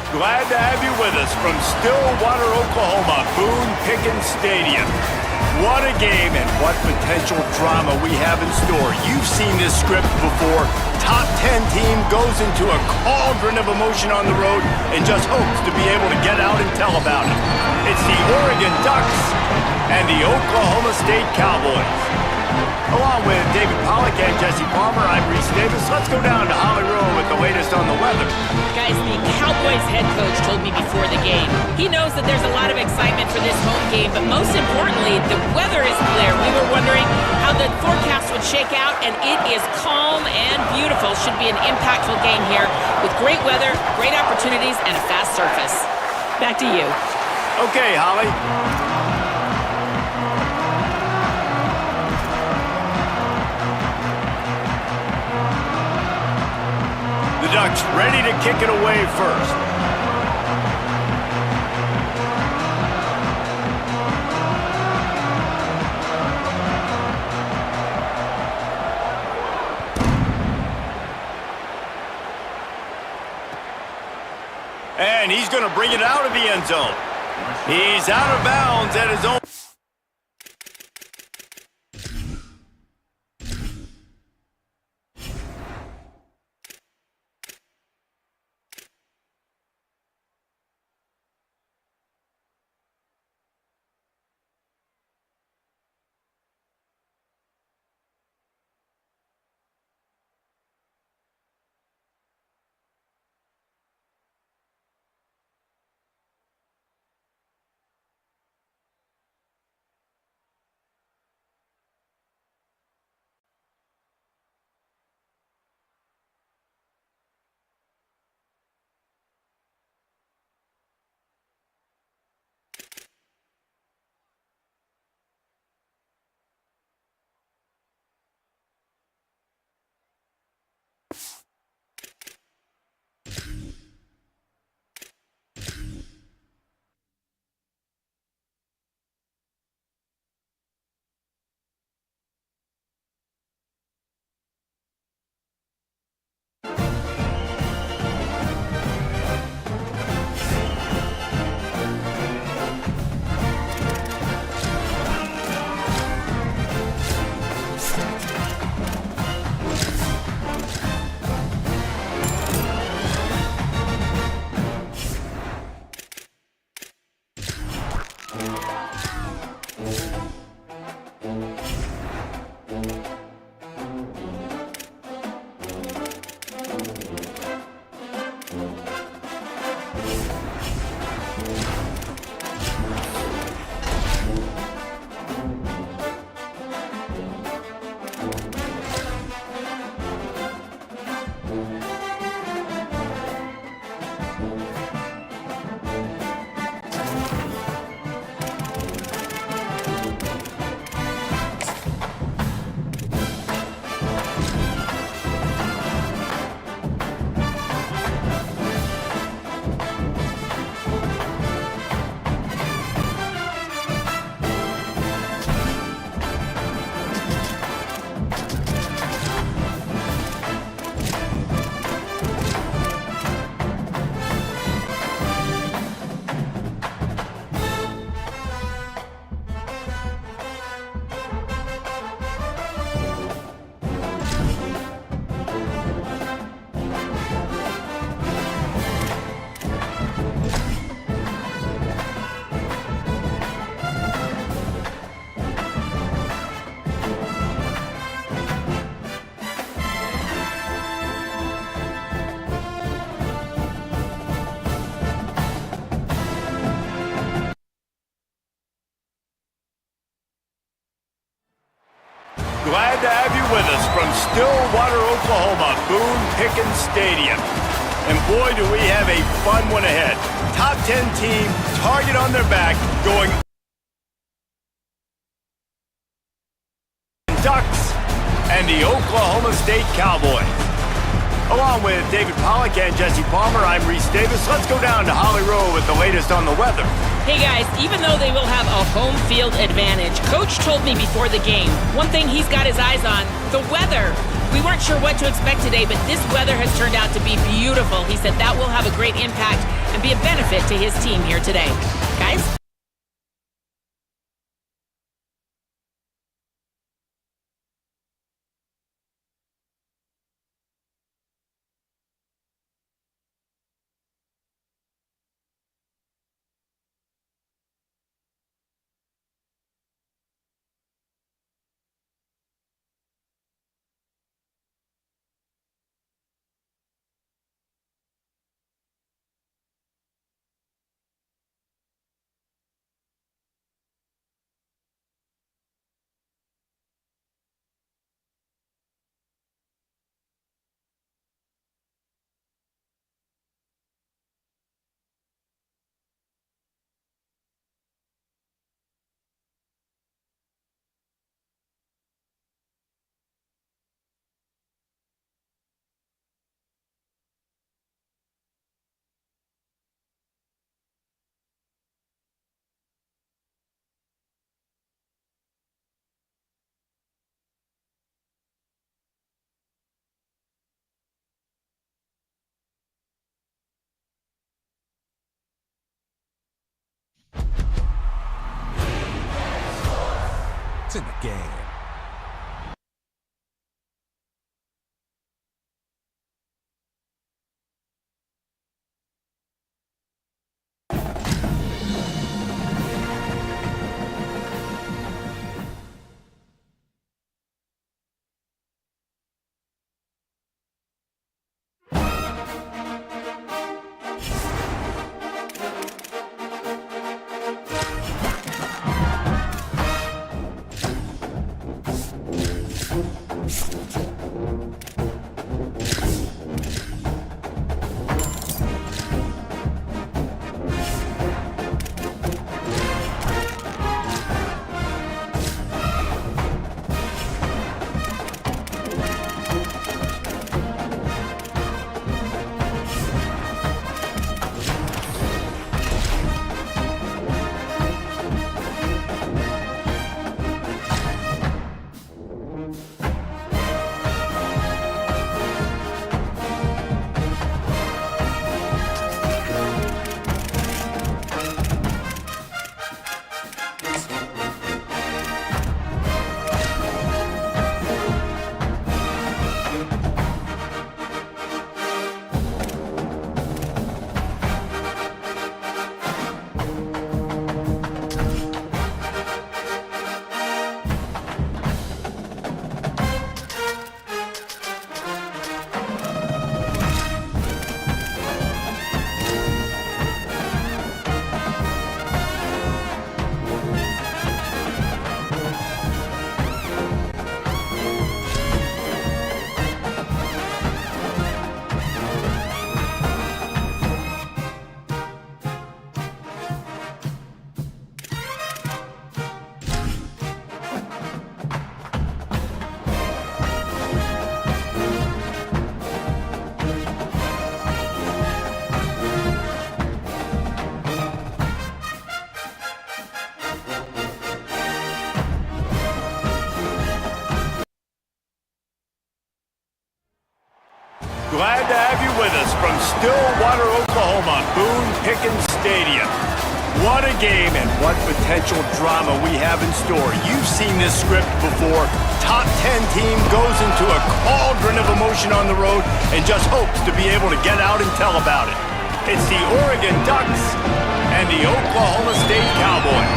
Glad to have you with us from Stillwater, Oklahoma, Boone Pickens Stadium. What a game and what potential drama we have in store. You've seen this script before. Top 10 team goes into a cauldron of emotion on the road and just hopes to be able to get out and tell about it. It's the Oregon Ducks and the Oklahoma State Cowboys. Along with David Pollack and Jesse Palmer, I'm Reese Davis. Let's go down to Holly Rowe with the latest on the weather. Guys, the Cowboys head coach told me before the game, he knows that there's a lot of excitement for this home game, but most importantly, the weather is clear. We were wondering how the forecast would shake out, and it is calm and beautiful. Should be an impactful game here with great weather, great opportunities, and a fast surface. Back to you. Okay, Holly. The Ducks ready to kick it away first. And he's going to bring it out of the end zone. He's out of bounds at his own. Glad to have you with us from Stillwater, Oklahoma, Boone Pickens Stadium. And boy, do we have a fun one ahead. Top 10 team, target on their back, going Ducks and the Oklahoma State Cowboys. Along with David Pollack and Jesse Palmer, I'm Reese Davis. Let's go down to Holly Rowe with the latest on the weather. Hey guys, even though they will have a home field advantage, Coach told me before the game, one thing he's got his eyes on, the weather. We weren't sure what to expect today, but this weather has turned out to be beautiful. He said that will have a great impact and be a benefit to his team here today. Guys? It's in the game. Glad to have you with us from Stillwater, Oklahoma, Boone Pickens Stadium. What a game and what potential drama we have in store. You've seen this script before. Top 10 team goes into a cauldron of emotion on the road and just hopes to be able to get out and tell about it. It's the Oregon Ducks and the Oklahoma State Cowboys.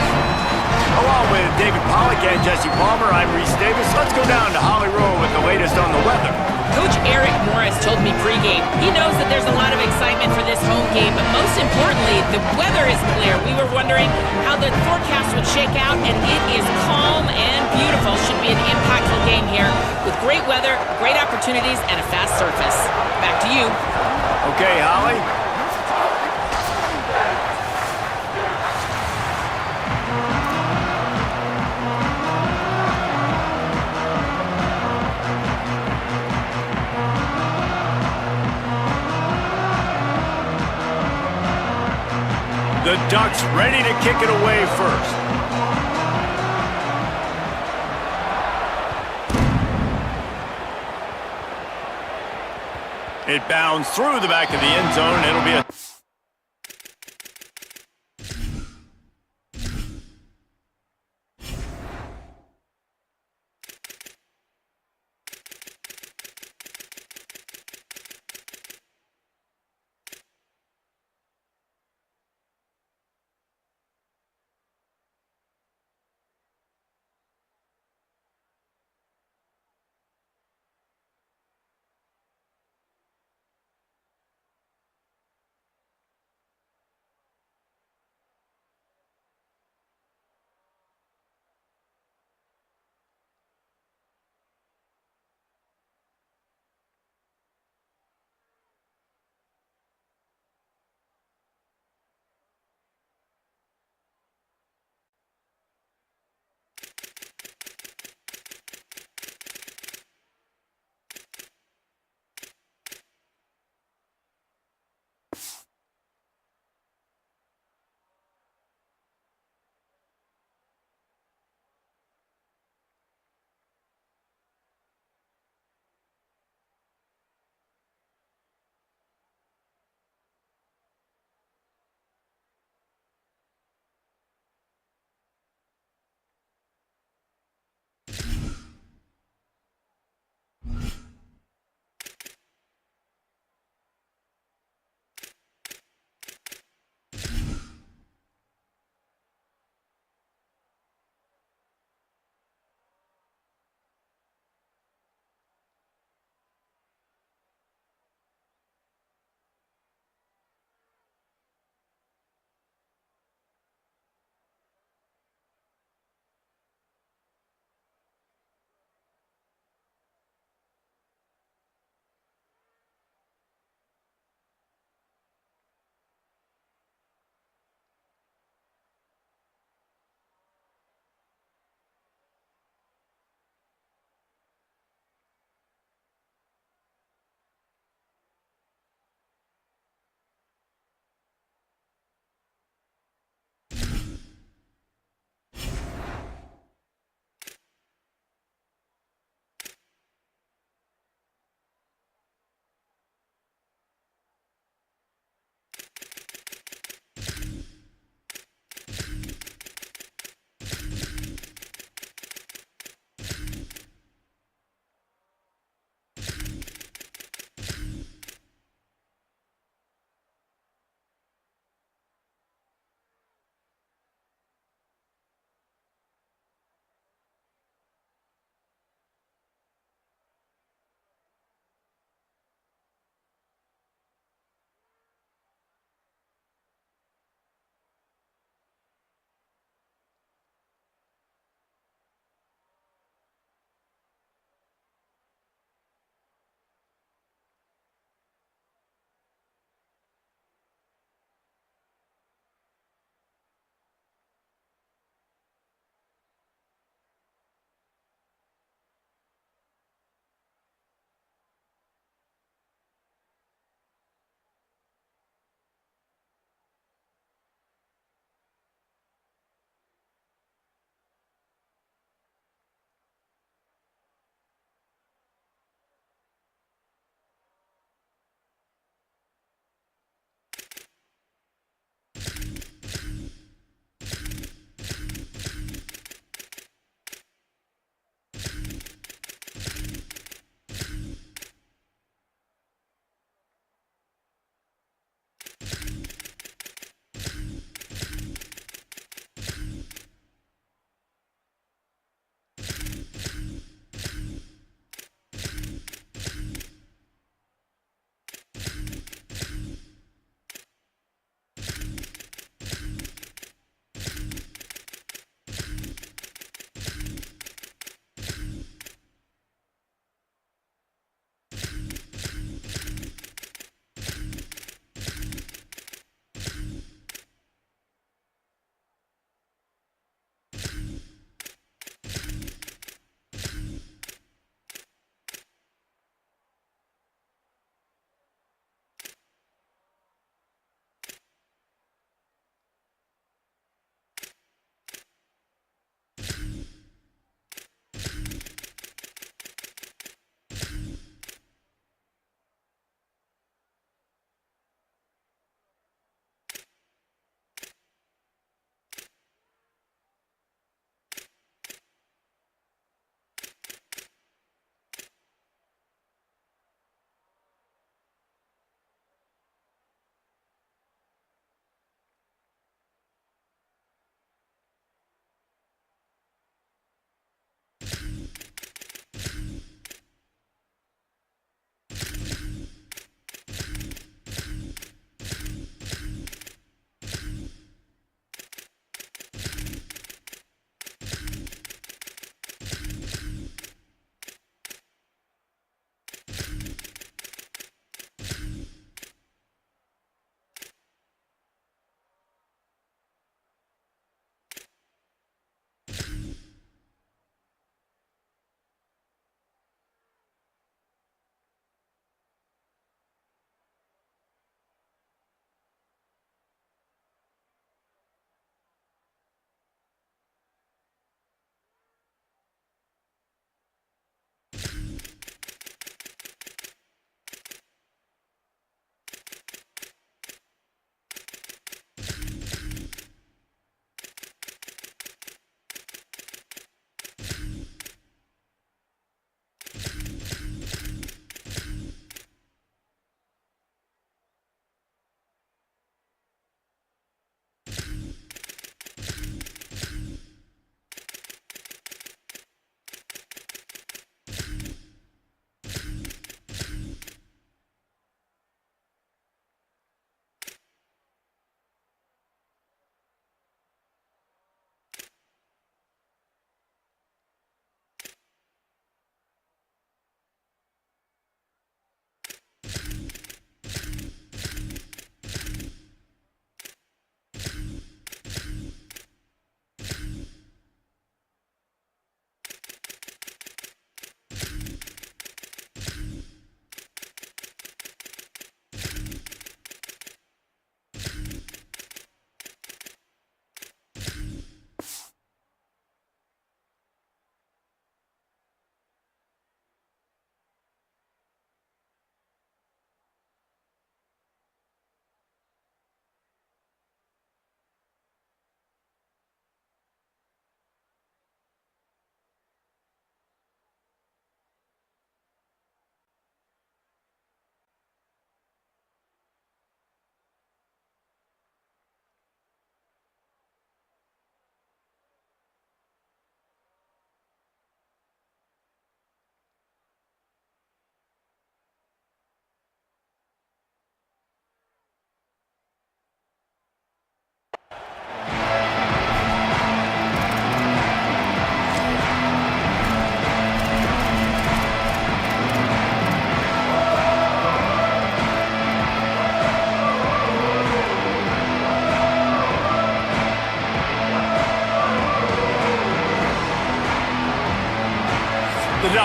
Along with David Pollack and Jesse Palmer, I'm Reese Davis. Let's go down to Holly Rowe with the latest on the weather. Coach Eric Morris told me pregame he knows that there's a lot of excitement for this home game, but most importantly, the weather is clear. We were wondering how the forecast would shake out, and it is calm and beautiful. Should be an impactful game here with great weather, great opportunities, and a fast surface. Back to you. Okay, Holly. The Ducks ready to kick it away first. It bounds through the back of the end zone, and it'll be a...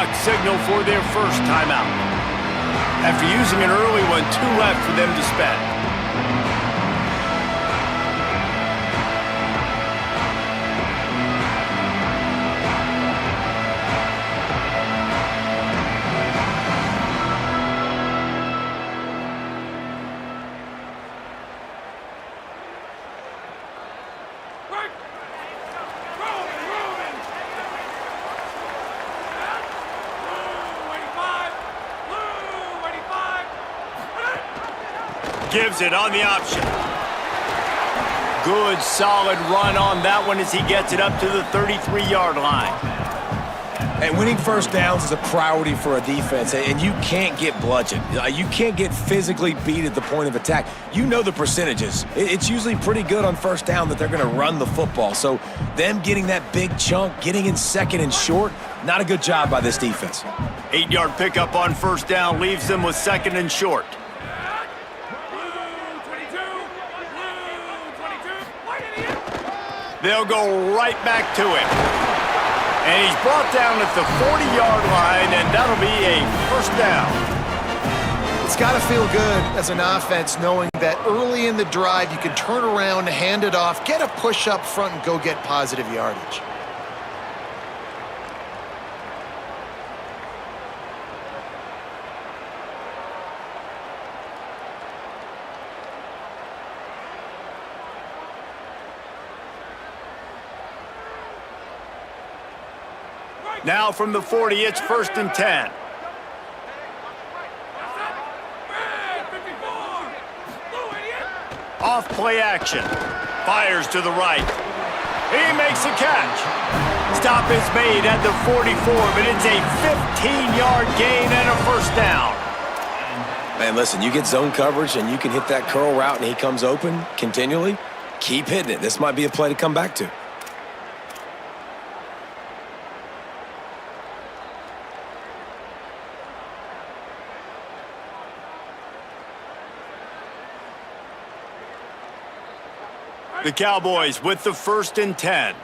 clock signal for their first timeout. After using an early one, 2 left for them to spend. Gives it on the option. Good, solid run on that one as he gets it up to the 33-yard line. And winning first downs is a priority for a defense, and you can't get bludgeoned. You can't get physically beat at the point of attack. You know the percentages. It's usually pretty good on first down that they're going to run the football. So them getting that big chunk, getting in second and short, not a good job by this defense. 8-yard pickup on first down leaves them with second and short. They'll go right back to him. And he's brought down at the 40-yard line, and that'll be a first down. It's got to feel good as an offense knowing that early in the drive you can turn around, hand it off, get a push up front, and go get positive yardage. Now from the 40, it's 1st and 10. Off play action. Fires to the right. He makes a catch. Stop is made at the 44, but it's a 15-yard gain and a first down. Man, listen, you get zone coverage and you can hit that curl route and he comes open continually. Keep hitting it. This might be a play to come back to. The Cowboys with the 1st and 10.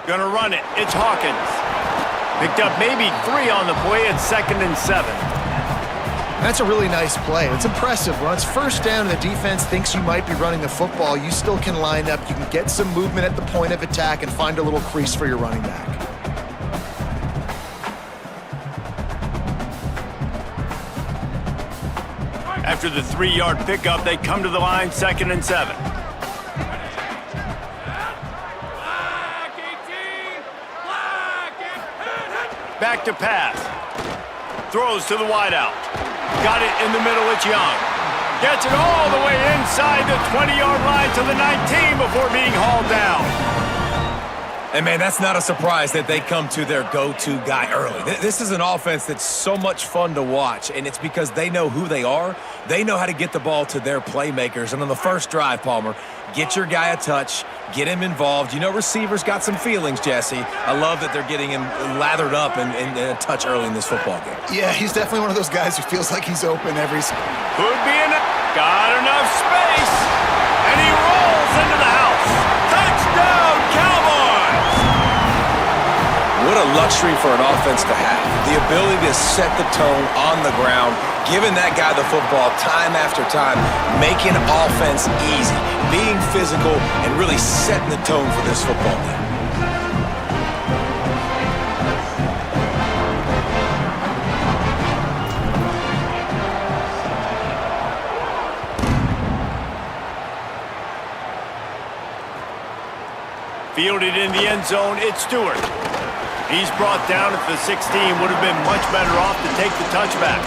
Gonna run it. It's Hawkins. Picked up maybe 3 on the play at 2nd and 7. That's a really nice play. It's impressive. When it's first down and the defense thinks you might be running the football, you still can line up. You can get some movement at the point of attack and find a little crease for your running back. After the 3-yard pickup, they come to the line, 2nd and 7. Back to pass. Throws to the wideout. Got it in the middle, it's Young. Gets it all the way inside the 20-yard line to the 19 before being hauled down. And, man, that's not a surprise that they come to their go-to guy early. This is an offense that's so much fun to watch, and it's because they know who they are. They know how to get the ball to their playmakers. And on the first drive, Palmer, get your guy a touch, get him involved. You know receivers got some feelings, Jesse. I love that they're getting him lathered up and a touch early in this football game. Yeah, he's definitely one of those guys who feels like he's open every... Could be enough. Got enough space. And he rolls into the house. Touchdown, Cowboys! What a luxury for an offense to have. The ability to set the tone on the ground, giving that guy the football time after time, making offense easy, being physical, and really setting the tone for this football game. Fielded in the end zone, it's Stewart. He's brought down at the 16. Would have been much better off to take the touchback.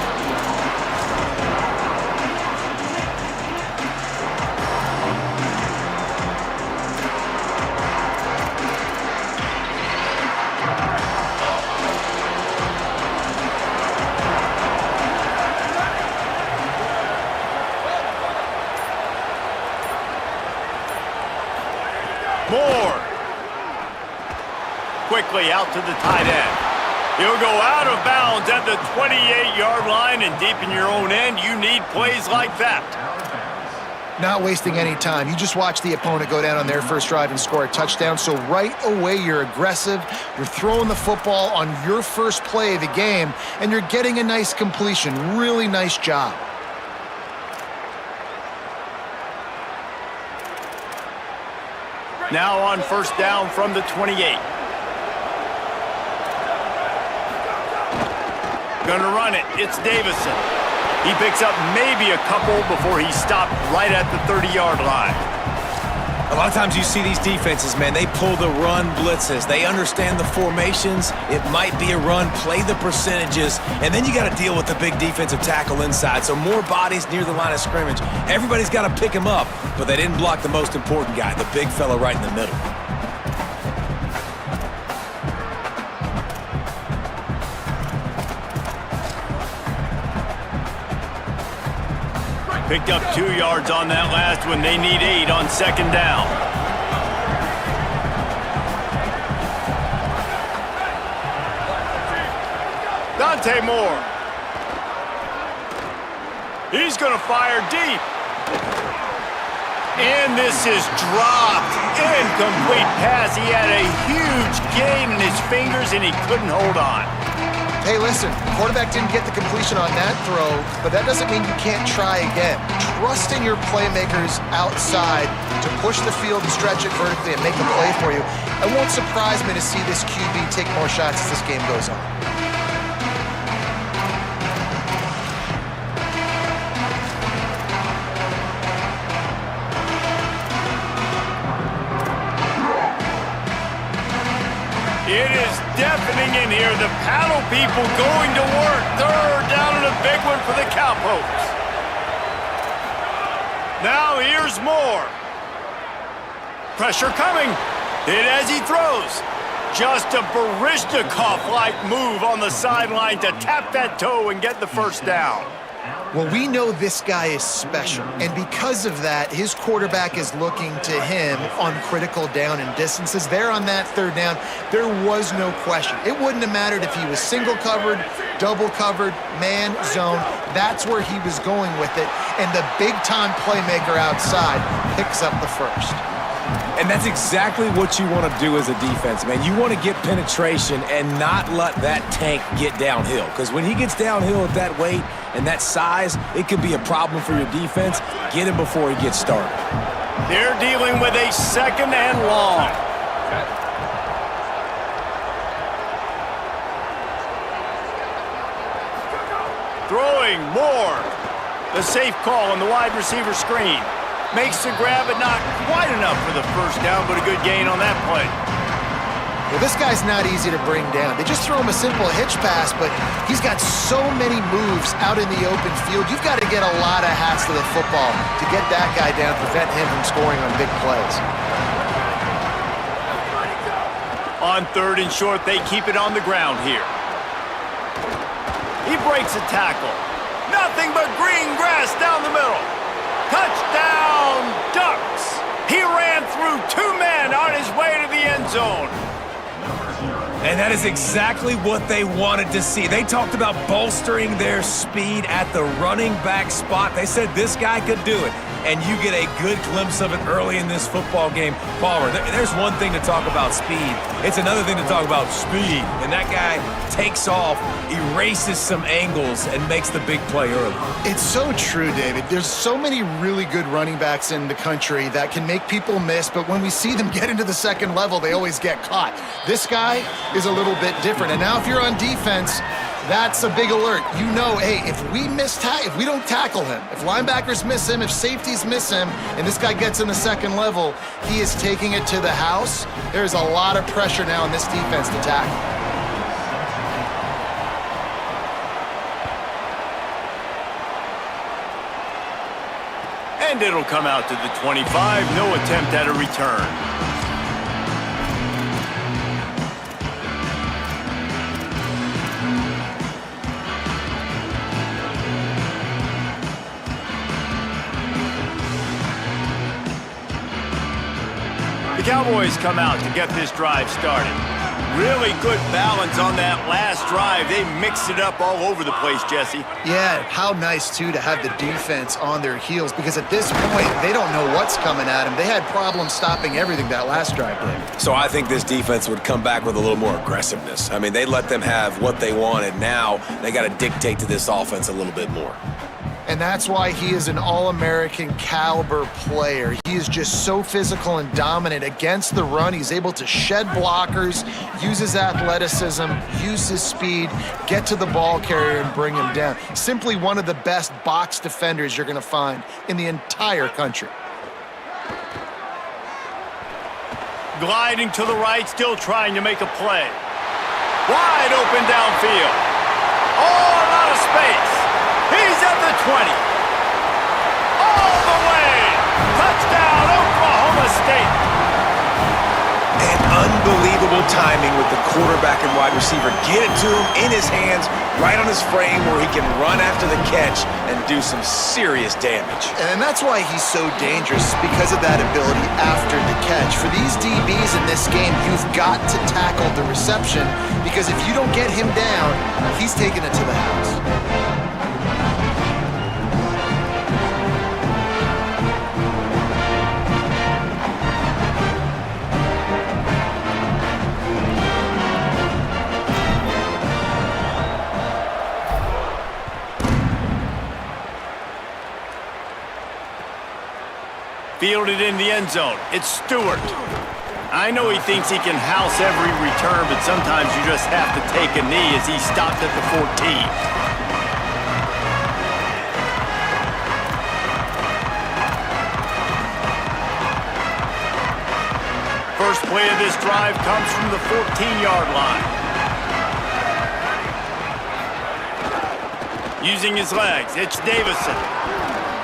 Moore. Quickly out to the tight end. He'll go out of bounds at the 28-yard line, and deep in your own end, you need plays like that. not wasting any time. You just watch the opponent go down on their first drive and score a touchdown. So right away, you're aggressive. You're throwing the football on your first play of the game, and you're getting a nice completion. Really nice job. Now on first down from the 28. Gonna run it. It's Davison. He picks up maybe a couple before he's stopped right at the 30-yard line. A lot of times you see these defenses, man, they pull the run blitzes. They understand the formations. It might be a run, play the percentages, and then you got to deal with the big defensive tackle inside. So more bodies near the line of scrimmage. Everybody's got to pick him up, but they didn't block the most important guy, the big fella right in the middle. Picked up 2 yards on that last one. They need 8 on second down. Dante Moore. He's going to fire deep. And this is dropped. Incomplete pass. He had a huge gain in his fingers, and he couldn't hold on. Hey, listen, the quarterback didn't get the completion on that throw, but that doesn't mean you can't try again. Trust in your playmakers outside to push the field and stretch it vertically and make a play for you. It won't surprise me to see this QB take more shots as this game goes on. It is deafening in here. The paddle people going to work. Third down and a big one for the Cowpokes. Now here's Moore. Pressure coming. Hit as he throws. Just a Baryshnikov-like move on the sideline to tap that toe and get the first down. Well, we know this guy is special, and because of that, his quarterback is looking to him on critical down and distances. There on that third down, there was no question. It wouldn't have mattered if he was single covered, double covered, man, zone. That's where he was going with it, and the big-time playmaker outside picks up the first. And that's exactly what you want to do as a defense, man. You want to get penetration and not let that tank get downhill. Because when he gets downhill at that weight and that size, it could be a problem for your defense. Get him before he gets started. They're dealing with a second and long. Throwing Moore. The safe call on the wide receiver screen. Makes the grab, but not quite enough for the first down, but a good gain on that play. Well, this guy's not easy to bring down. They just throw him a simple hitch pass, but he's got so many moves out in the open field. You've got to get a lot of hats to the football to get that guy down, prevent him from scoring on big plays. On third and short, they keep it on the ground here. He breaks a tackle. Nothing but green grass down the middle. Touchdown, Ducks! He ran through 2 men on his way to the end zone. And that is exactly what they wanted to see. They talked about bolstering their speed at the running back spot. They said this guy could do it. And you get a good glimpse of it early in this football game. Palmer, there's one thing to talk about speed. It's another thing to talk about speed. And that guy takes off, erases some angles, and makes the big play early. It's so true, David. There's so many really good running backs in the country that can make people miss, but when we see them get into the second level, they always get caught. This guy is a little bit different. And now if you're on defense, that's a big alert. You know, hey, if we don't tackle him, if linebackers miss him, if safeties miss him, and this guy gets in the second level, he is taking it to the house. There's a lot of pressure now in this defense to tackle. And it'll come out to the 25. No attempt at a return. The Cowboys come out to get this drive started. Really good balance on that last drive. They mixed it up all over the place, Jesse. Yeah, how nice, too, to have the defense on their heels, because at this point, they don't know what's coming at them. They had problems stopping everything that last drive did. So I think this defense would come back with a little more aggressiveness. I mean, they let them have what they wanted. Now they got to dictate to this offense a little bit more. And that's why he is an All-American caliber player. He is just so physical and dominant against the run. He's able to shed blockers, use his athleticism, use his speed, get to the ball carrier and bring him down. Simply one of the best box defenders you're going to find in the entire country. Gliding to the right, still trying to make a play. Wide open downfield. Oh, a lot of space. He's at the 20. All the way. Touchdown, Oklahoma State. And unbelievable timing with the quarterback and wide receiver. Get it to him in his hands, right on his frame where he can run after the catch and do some serious damage. And that's why he's so dangerous, because of that ability after the catch. For these DBs in this game, you've got to tackle the reception, because if you don't get him down, he's taking it to the house. Fielded in the end zone. It's Stewart. I know he thinks he can house every return, but sometimes you just have to take a knee as he stopped at the 14. First play of this drive comes from the 14-yard line. Using his legs, it's Davison.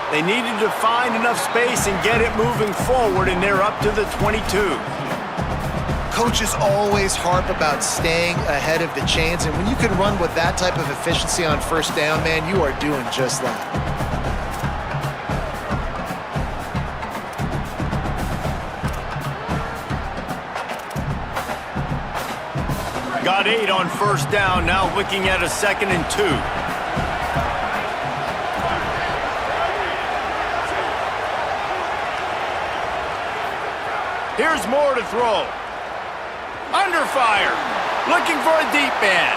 They needed to find enough space and get it moving forward, and they're up to the 22. Coaches always harp about staying ahead of the chains, and when you can run with that type of efficiency on first down, man, you are doing just that. Got 8 on first down, now looking at a 2nd and 2. Here's more to throw. Under fire. Looking for a deep man.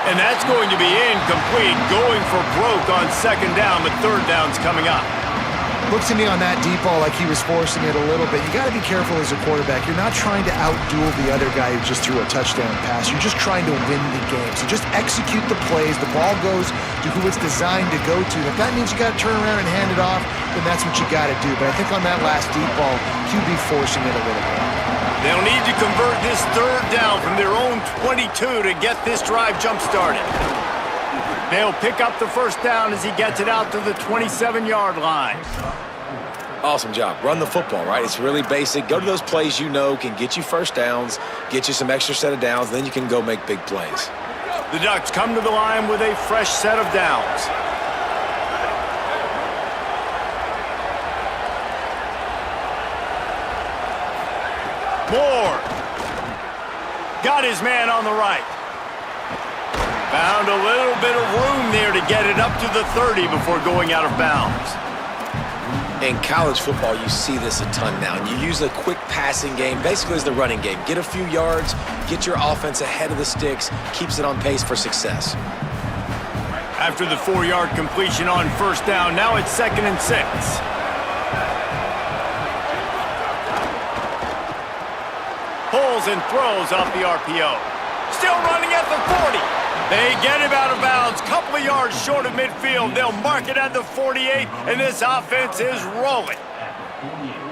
And that's going to be incomplete. Going for broke on 2nd down, but 3rd down's coming up. Looked to me on that deep ball like he was forcing it a little bit. You got to be careful as a quarterback. You're not trying to outduel the other guy who just threw a touchdown pass. You're just trying to win the game. So just execute the plays. The ball goes to who it's designed to go to. If that means you got to turn around and hand it off, then that's what you got to do. But I think on that last deep ball, QB forcing it a little bit. They'll need to convert this 3rd down from their own 22 to get this drive jump-started. They'll pick up the first down as he gets it out to the 27-yard line. Awesome job. Run the football, right? It's really basic. Go to those plays you know can get you first downs, get you some extra set of downs, then you can go make big plays. The Ducks come to the line with a fresh set of downs. Moore. Got his man on the right. Found a little bit of room there to get it up to the 30 before going out of bounds. In college football, you see this a ton now. And you use a quick passing game, basically as the running game. Get a few yards, get your offense ahead of the sticks, keeps it on pace for success. After the 4-yard completion on first down, now it's 2nd and 6. Pulls and throws off the RPO. Still running at the 40. They get him out of bounds, couple of yards short of midfield. They'll mark it at the 48, and this offense is rolling.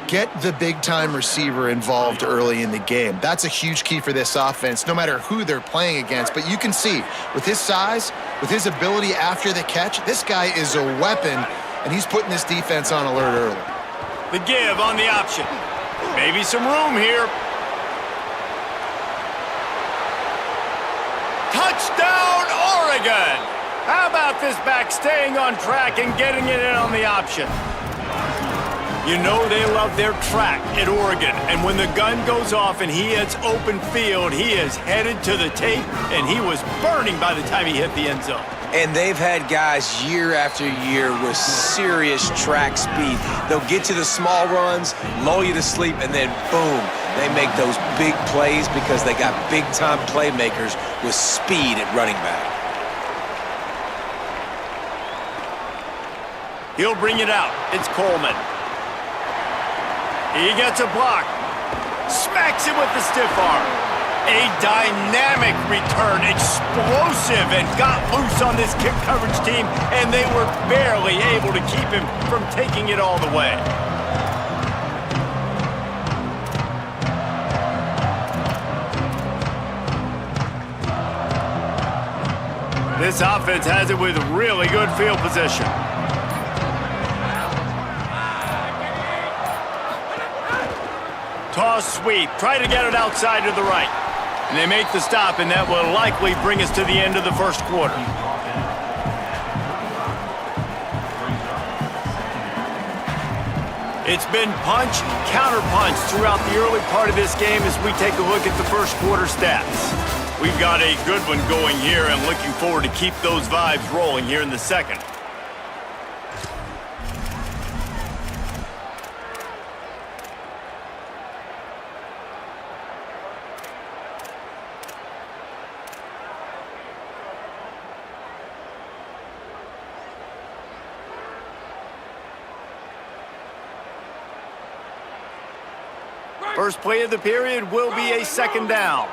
Get the big-time receiver involved early in the game. That's a huge key for this offense, no matter who they're playing against. But you can see, with his size, with his ability after the catch, this guy is a weapon, and he's putting this defense on alert early. The give on the option. Maybe some room here. Touchdown, Oregon! How about this back staying on track and getting it in on the option? You know they love their track at Oregon, and when the gun goes off and he hits open field, he is headed to the tape, and he was burning by the time he hit the end zone. And they've had guys year after year with serious track speed. They'll get you the small runs, lull you to sleep, and then boom, they make those big plays because they got big-time playmakers with speed at running back. He'll bring it out. It's Coleman. He gets a block. Smacks him with the stiff arm. A dynamic return, explosive, and got loose on this kick coverage team, and they were barely able to keep him from taking it all the way. This offense has it with really good field position. Toss sweep, try to get it outside to the right. And they make the stop, and that will likely bring us to the end of the first quarter. It's been punch, counter-punch throughout the early part of this game as we take a look at the first quarter stats. We've got a good one going here, and looking forward to keep those vibes rolling here in the second. First play of the period will be a second down.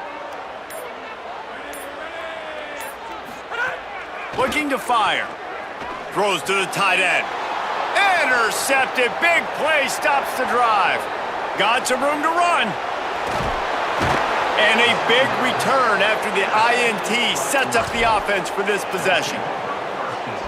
Looking to fire. Throws to the tight end. Intercepted. Big play stops the drive. Got some room to run. And a big return after the INT sets up the offense for this possession.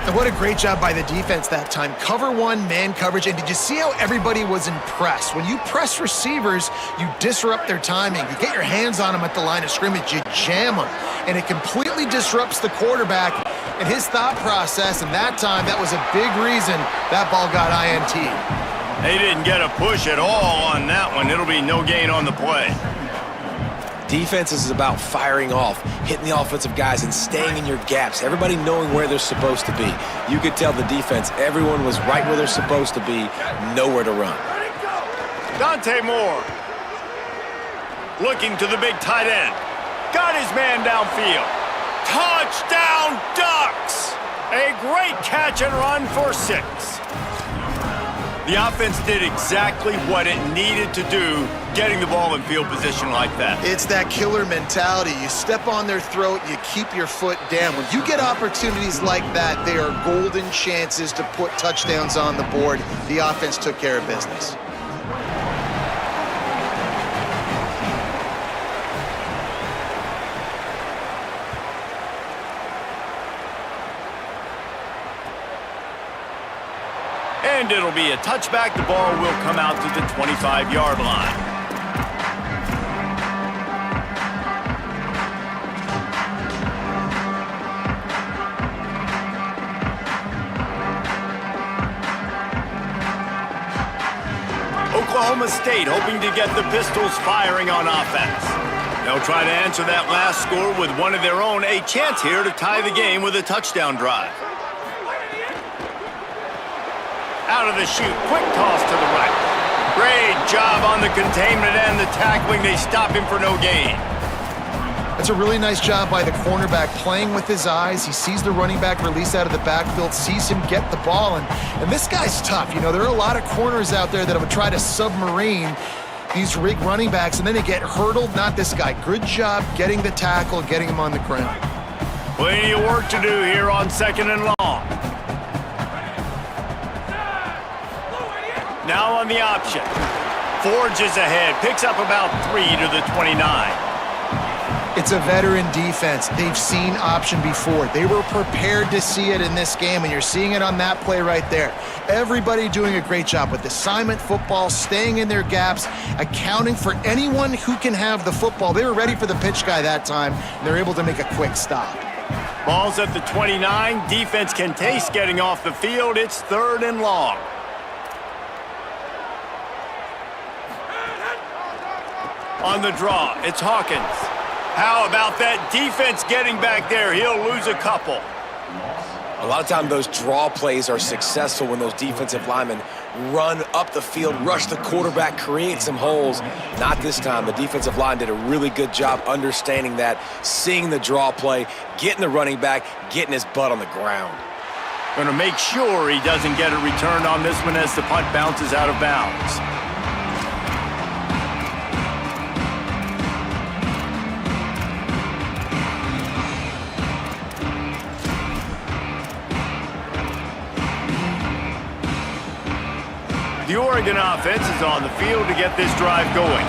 And what a great job by the defense that time. Cover one, man coverage, and did you see how everybody was impressed? When you press receivers, you disrupt their timing. You get your hands on them at the line of scrimmage, you jam them, and it completely disrupts the quarterback and his thought process, and that time, that was a big reason that ball got INT. They didn't get a push at all on that one. It'll be no gain on the play. Defense is about firing off, hitting the offensive guys, and staying in your gaps. Everybody knowing where they're supposed to be. You could tell the defense, everyone was right where they're supposed to be, nowhere to run. Dante Moore. Looking to the big tight end. Got his man downfield. Touchdown Ducks! A great catch and run for 6. The offense did exactly what it needed to do, getting the ball in field position like that. It's that killer mentality. You step on their throat, you keep your foot down. When you get opportunities like that, they are golden chances to put touchdowns on the board. The offense took care of business. And it'll be a touchback. The ball will come out to the 25-yard line. Oklahoma State hoping to get the Pistols firing on offense. They'll try to answer that last score with one of their own. A chance here to tie the game with a touchdown drive. Out of the chute, quick toss to the right. Great job on the containment and the tackling. They stop him for no gain. That's a really nice job by the cornerback, playing with his eyes. He sees the running back release out of the backfield, sees him get the ball, and this guy's tough. You know, there are a lot of corners out there that would try to submarine these big running backs, and then they get hurdled. Not this guy. Good job getting the tackle, getting him on the ground. Plenty of work to do here on second and long. Now on the option. Forges ahead, picks up about 3 to the 29. It's a veteran defense. They've seen option before. They were prepared to see it in this game, and you're seeing it on that play right there. Everybody doing a great job with assignment football, staying in their gaps, accounting for anyone who can have the football. They were ready for the pitch guy that time, and they're able to make a quick stop. Ball's at the 29. Defense can taste getting off the field. It's 3rd and long. On the draw, it's Hawkins. How about that defense getting back there? He'll lose a couple. A lot of times those draw plays are successful when those defensive linemen run up the field, rush the quarterback, create some holes. Not this time. The defensive line did a really good job understanding that, seeing the draw play, getting the running back, getting his butt on the ground. Going to make sure he doesn't get a return on this one as the punt bounces out of bounds. The Oregon offense is on the field to get this drive going.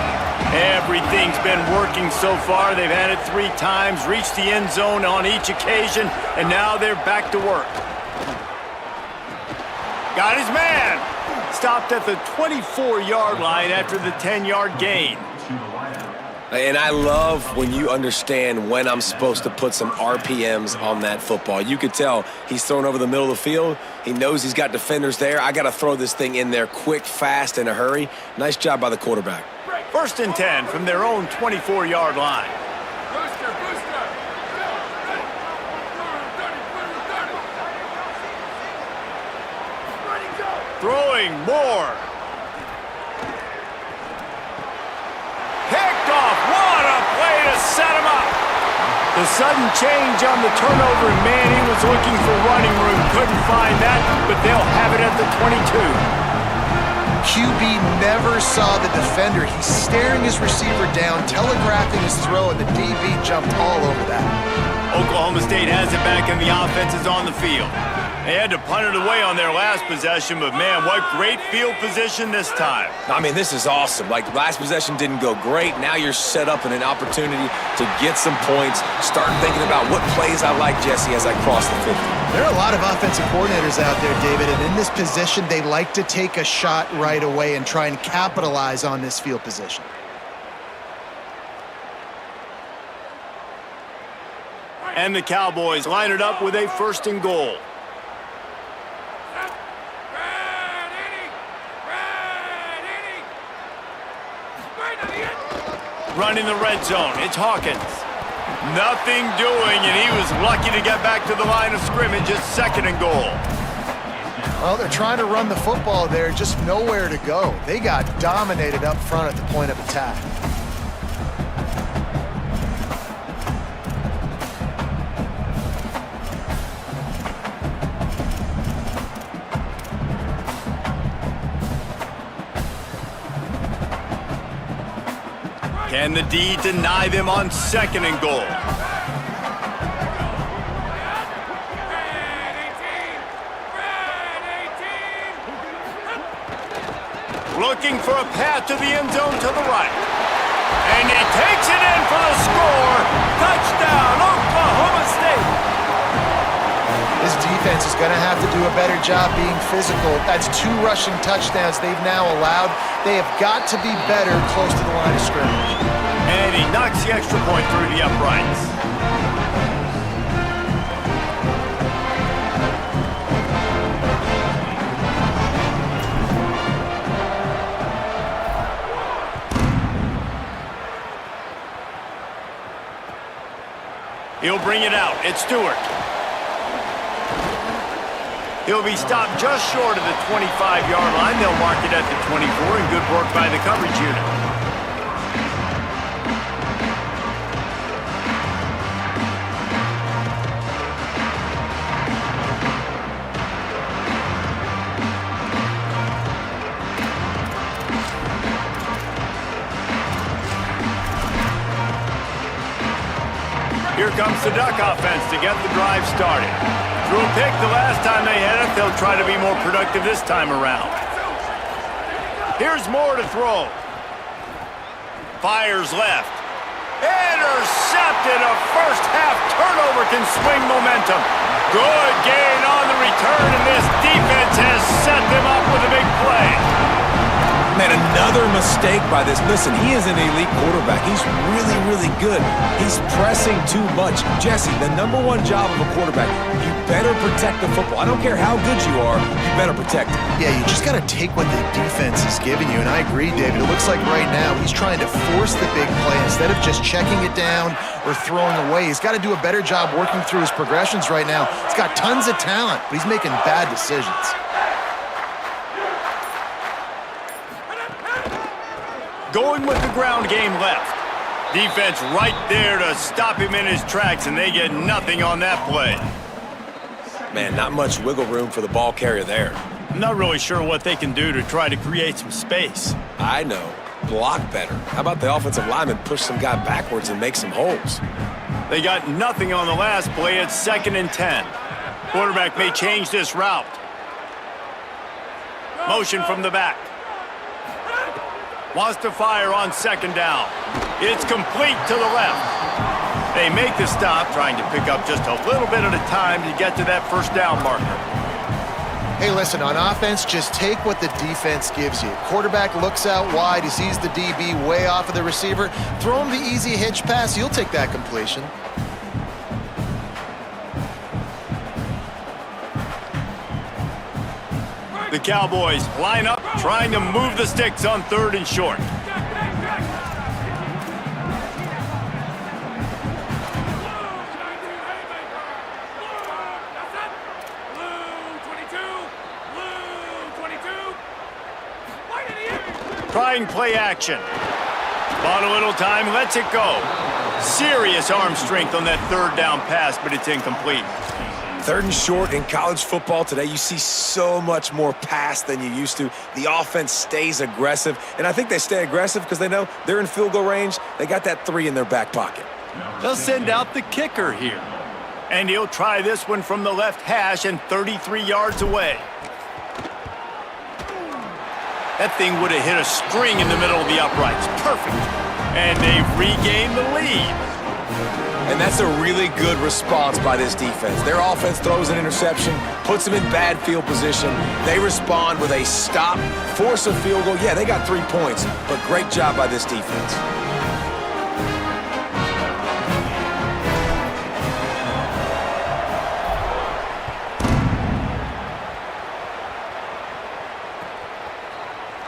Everything's been working so far. They've had it 3 times, reached the end zone on each occasion, and now they're back to work. Got his man. Stopped at the 24-yard line after the 10-yard gain. And I love when you understand when I'm supposed to put some RPMs on that football. You could tell he's thrown over the middle of the field. He knows he's got defenders there. I got to throw this thing in there quick, fast, in a hurry. Nice job by the quarterback. 1st and 10 from their own 24-yard line. Throwing more. Picked off. What a play to set him up. The sudden change on the turnover, and man, he was looking for running room. Couldn't find that, but they'll have it at the 22. QB never saw the defender. He's staring his receiver down, telegraphing his throw, and the DB jumped all over that. Oklahoma State has it back, and the offense is on the field. They had to punt it away on their last possession, but man, what great field position this time. I mean, this is awesome. Like, last possession didn't go great. Now you're set up in an opportunity to get some points. Start thinking about what plays I like, Jesse, as I cross the 50. There are a lot of offensive coordinators out there, David, and in this position, they like to take a shot right away and try and capitalize on this field position. And the Cowboys line it up with a 1st and goal. Running the red zone, it's Hawkins. Nothing doing, and he was lucky to get back to the line of scrimmage. It's 2nd and goal. Well, they're trying to run the football there, just nowhere to go. They got dominated up front at the point of attack. Can the D deny them on 2nd and goal? Looking for a path to the end zone to the right. And he takes it in for the score. Touchdown, Oklahoma State. This defense is going to have to do a better job being physical. That's 2 rushing touchdowns they've now allowed. They have got to be better close to the line of scrimmage. And he knocks the extra point through the uprights. He'll bring it out. It's Stewart. He'll be stopped just short of the 25-yard line. They'll mark it at the 24, and good work by the coverage unit. Here comes the Duck offense to get the drive started. Threw a pick the last time they had it. They'll try to be more productive this time around. Here's more to throw. Fires left. Intercepted. A first-half turnover can swing momentum. Good gain on the return, and this defense has set them up with a big play. Man, another mistake by this. Listen, he is an elite quarterback. He's really, really good. He's pressing too much. Jesse, the #1 job of a quarterback, you better protect the football. I don't care how good you are, you better protect it. Yeah, you just got to take what the defense is giving you, and I agree, David. It looks like right now he's trying to force the big play instead of just checking it down or throwing away. He's got to do a better job working through his progressions right now. He's got tons of talent, but he's making bad decisions. Going with the ground game left. Defense right there to stop him in his tracks, and they get nothing on that play. Man, not much wiggle room for the ball carrier there. I'm not really sure what they can do to try to create some space. I know. Block better. How about the offensive lineman push some guy backwards and make some holes? They got nothing on the last play. It's 2nd and 10. Quarterback may change this route. Motion from the back. Wants to fire on 2nd down. It's complete to the left. They make the stop, trying to pick up just a little bit at a time to get to that 1st down marker. Hey, listen, on offense, just take what the defense gives you. Quarterback looks out wide. He sees the DB way off of the receiver. Throw him the easy hitch pass. You'll take that completion. The Cowboys line up, trying to move the sticks on 3rd and short. Trying play action. Bought a little time, lets it go. Serious arm strength on that 3rd down pass, but it's incomplete. 3rd and short in college football today, you see so much more pass than you used to. The offense stays aggressive, and I think they stay aggressive because they know they're in field goal range. They got that 3 in their back pocket. They'll send out the kicker here. And he'll try this one from the left hash and 33 yards away. That thing would have hit a string in the middle of the uprights. Perfect. And they've regained the lead. And that's a really good response by this defense. Their offense throws an interception, puts them in bad field position. They respond with a stop, force a field goal. Yeah, they got 3 points, but great job by this defense.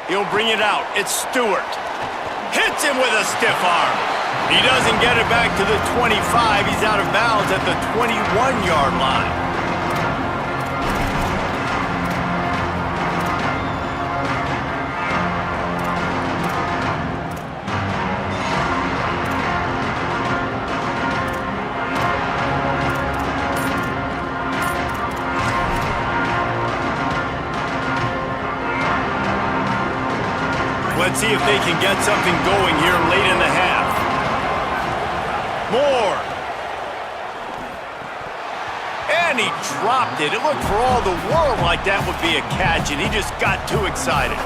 He'll bring it out. It's Stewart. Hits him with a stiff arm. He doesn't get it back to the 25. He's out of bounds at the 21-yard line. Let's see if they can get something going here late in the half. Moore. And he dropped it. It looked for all the world like that would be a catch, and he just got too excited.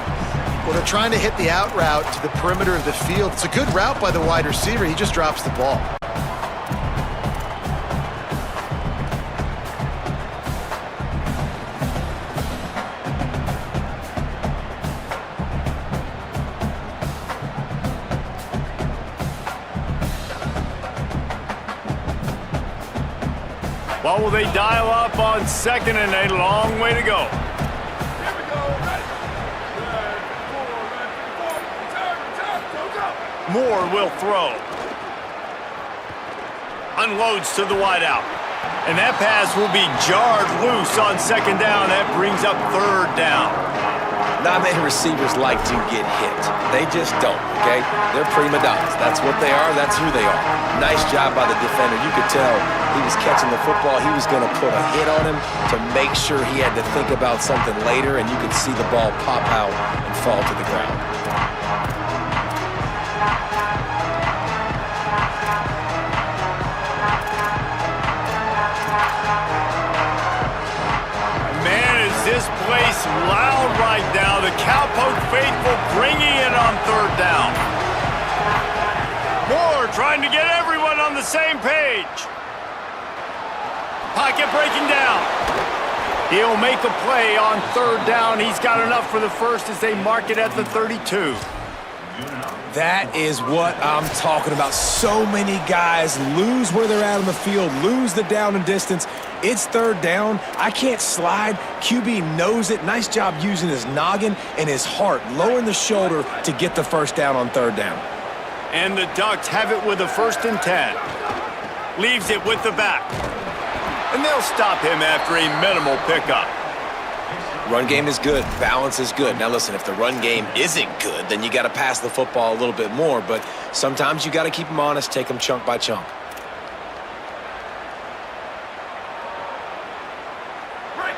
Well, they're trying to hit the out route to the perimeter of the field. It's a good route by the wide receiver. He just drops the ball. Well, will they dial up on 2nd and a long way to go? Moore will throw. Unloads to the wideout. And that pass will be jarred loose on 2nd down. That brings up 3rd down. Not many receivers like to get hit. They just don't, okay? They're prima donnas. That's what they are. That's who they are. Nice job by the defender. You could tell he was catching the football. He was going to put a hit on him to make sure he had to think about something later, and you could see the ball pop out and fall to the ground. This place loud right now. The Cowpoke faithful bringing it on 3rd down. Moore trying to get everyone on the same page. Pocket breaking down. He'll make a play on third down. He's got enough for the first as they mark it at the 32. That is what I'm talking about. So many guys lose where they're at on the field, lose the down and distance. It's third down. I can't slide. QB knows it. Nice job using his noggin and his heart, lowering the shoulder to get the first down on third down. And the Ducks have it with a 1st and 10. Leaves it with the back. And they'll stop him after a minimal pickup. Run game is good. Balance is good. Now listen, if the run game isn't good, then you got to pass the football a little bit more. But sometimes you got to keep them honest, take them chunk by chunk.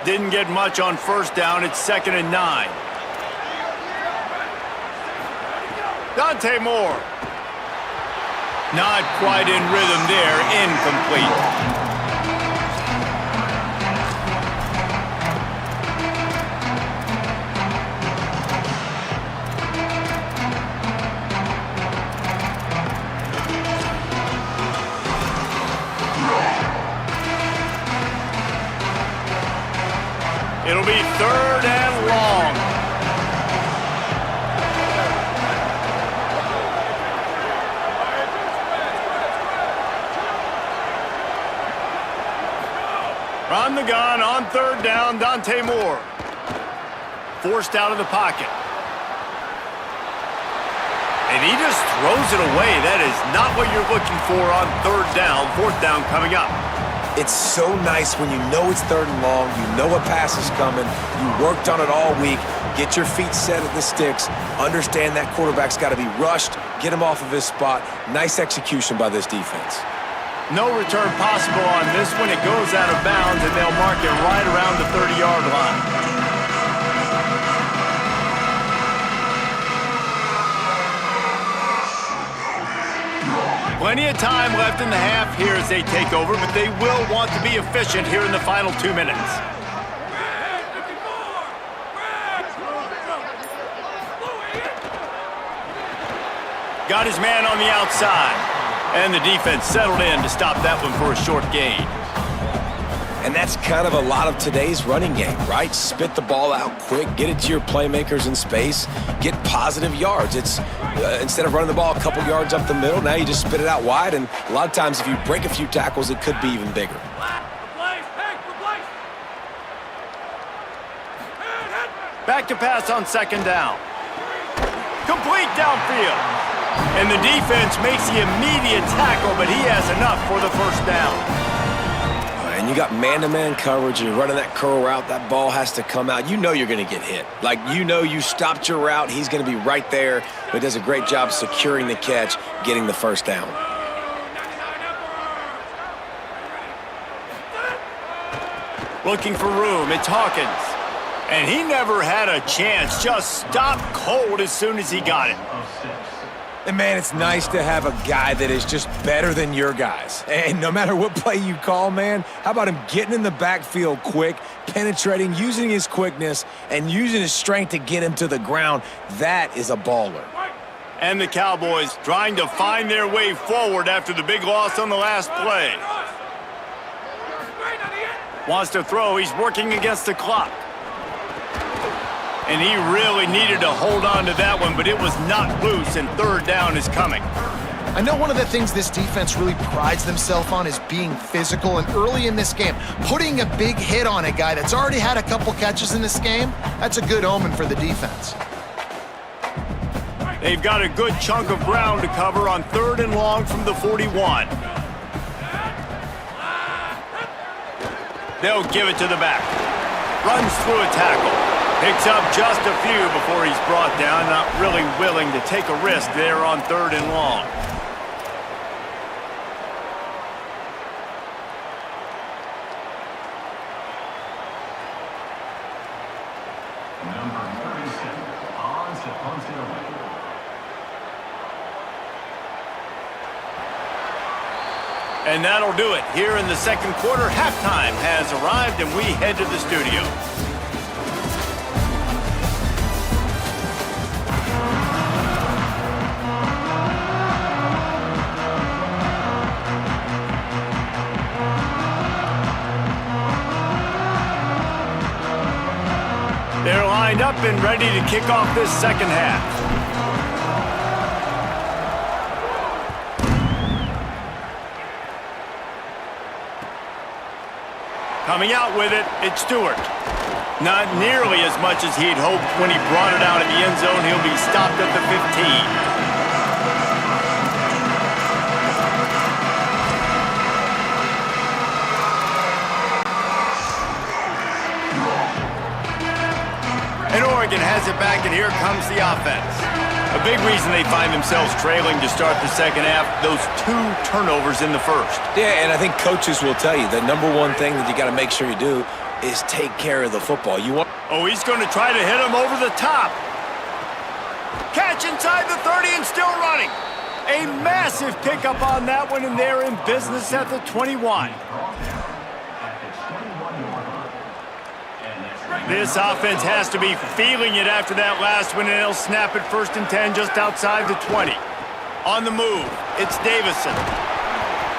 Didn't get much on first down. It's 2nd and 9. Dante Moore. Not quite in rhythm there. Incomplete. It'll be 3rd and long. From the gun on 3rd down, Dante Moore. Forced out of the pocket. And he just throws it away. That is not what you're looking for on 3rd down. 4th down coming up. It's so nice when you know it's 3rd and long, you know a pass is coming, you worked on it all week, get your feet set at the sticks, understand that quarterback's got to be rushed, get him off of his spot. Nice execution by this defense. No return possible on this one. It goes out of bounds, and they'll mark it right around the 30-yard line. Plenty of time left in the half here as they take over, but they will want to be efficient here in the final 2 minutes. Got his man on the outside, and the defense settled in to stop that one for a short gain. And that's kind of a lot of today's running game, right? Spit the ball out quick, get it to your playmakers in space, get positive yards. It's instead of running the ball a couple yards up the middle, now you just spit it out wide, and a lot of times if you break a few tackles, it could be even bigger. Back to pass on 2nd down. Complete downfield. And the defense makes the immediate tackle, but he has enough for the 1st down. And you got man-to-man coverage, you're running that curl route, that ball has to come out. You know you're going to get hit. Like, you know you stopped your route, he's going to be right there, but he does a great job securing the catch, getting the 1st down. Looking for room, it's Hawkins. And he never had a chance, just stopped cold as soon as he got it. And man, it's nice to have a guy that is just better than your guys. And no matter what play you call, man, how about him getting in the backfield quick, penetrating, using his quickness, and using his strength to get him to the ground? That is a baller. And the Cowboys trying to find their way forward after the big loss on the last play. Wants to throw, he's working against the clock. And he really needed to hold on to that one, but it was not loose, and 3rd down is coming. I know one of the things this defense really prides themselves on is being physical, and early in this game, putting a big hit on a guy that's already had a couple catches in this game, that's a good omen for the defense. They've got a good chunk of ground to cover on 3rd and long from the 41. They'll give it to the back. Runs through a tackle. Picks up just a few before he's brought down. Not really willing to take a risk there on 3rd and long. And that'll do it. Here in the 2nd quarter, halftime has arrived, and we head to the studio. and ready to kick off this second half. Coming out with it, it's Stewart. Not nearly as much as he'd hoped when he brought it out in the end zone. He'll be stopped at the 15. And Oregon has it back, and here comes the offense. A big reason they find themselves trailing to start the second half, those 2 turnovers in the first. Yeah, and I think coaches will tell you the number one thing that you got to make sure you do is take care of the football. Oh, he's going to try to hit him over the top. Catch inside the 30 and still running. A massive pickup on that one, and they're in business at the 21. This offense has to be feeling it after that last one, and they'll snap it 1st and 10 just outside the 20. On the move, it's Davison.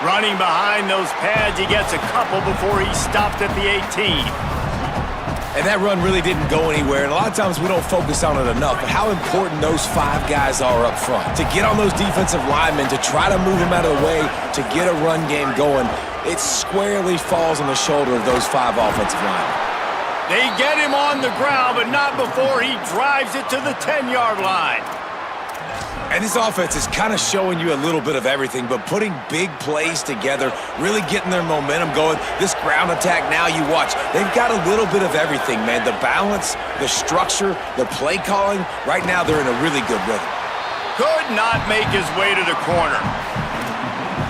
Running behind those pads, he gets a couple before he's stopped at the 18. And that run really didn't go anywhere, and a lot of times we don't focus on it enough, but how important those 5 guys are up front. To get on those defensive linemen, to try to move them out of the way, to get a run game going, it squarely falls on the shoulder of those 5 offensive linemen. They get him on the ground, but not before he drives it to the 10-yard line. And this offense is kind of showing you a little bit of everything, but putting big plays together, really getting their momentum going. This ground attack now, you watch. They've got a little bit of everything, man. The balance, the structure, the play calling. Right now, they're in a really good rhythm. Could not make his way to the corner.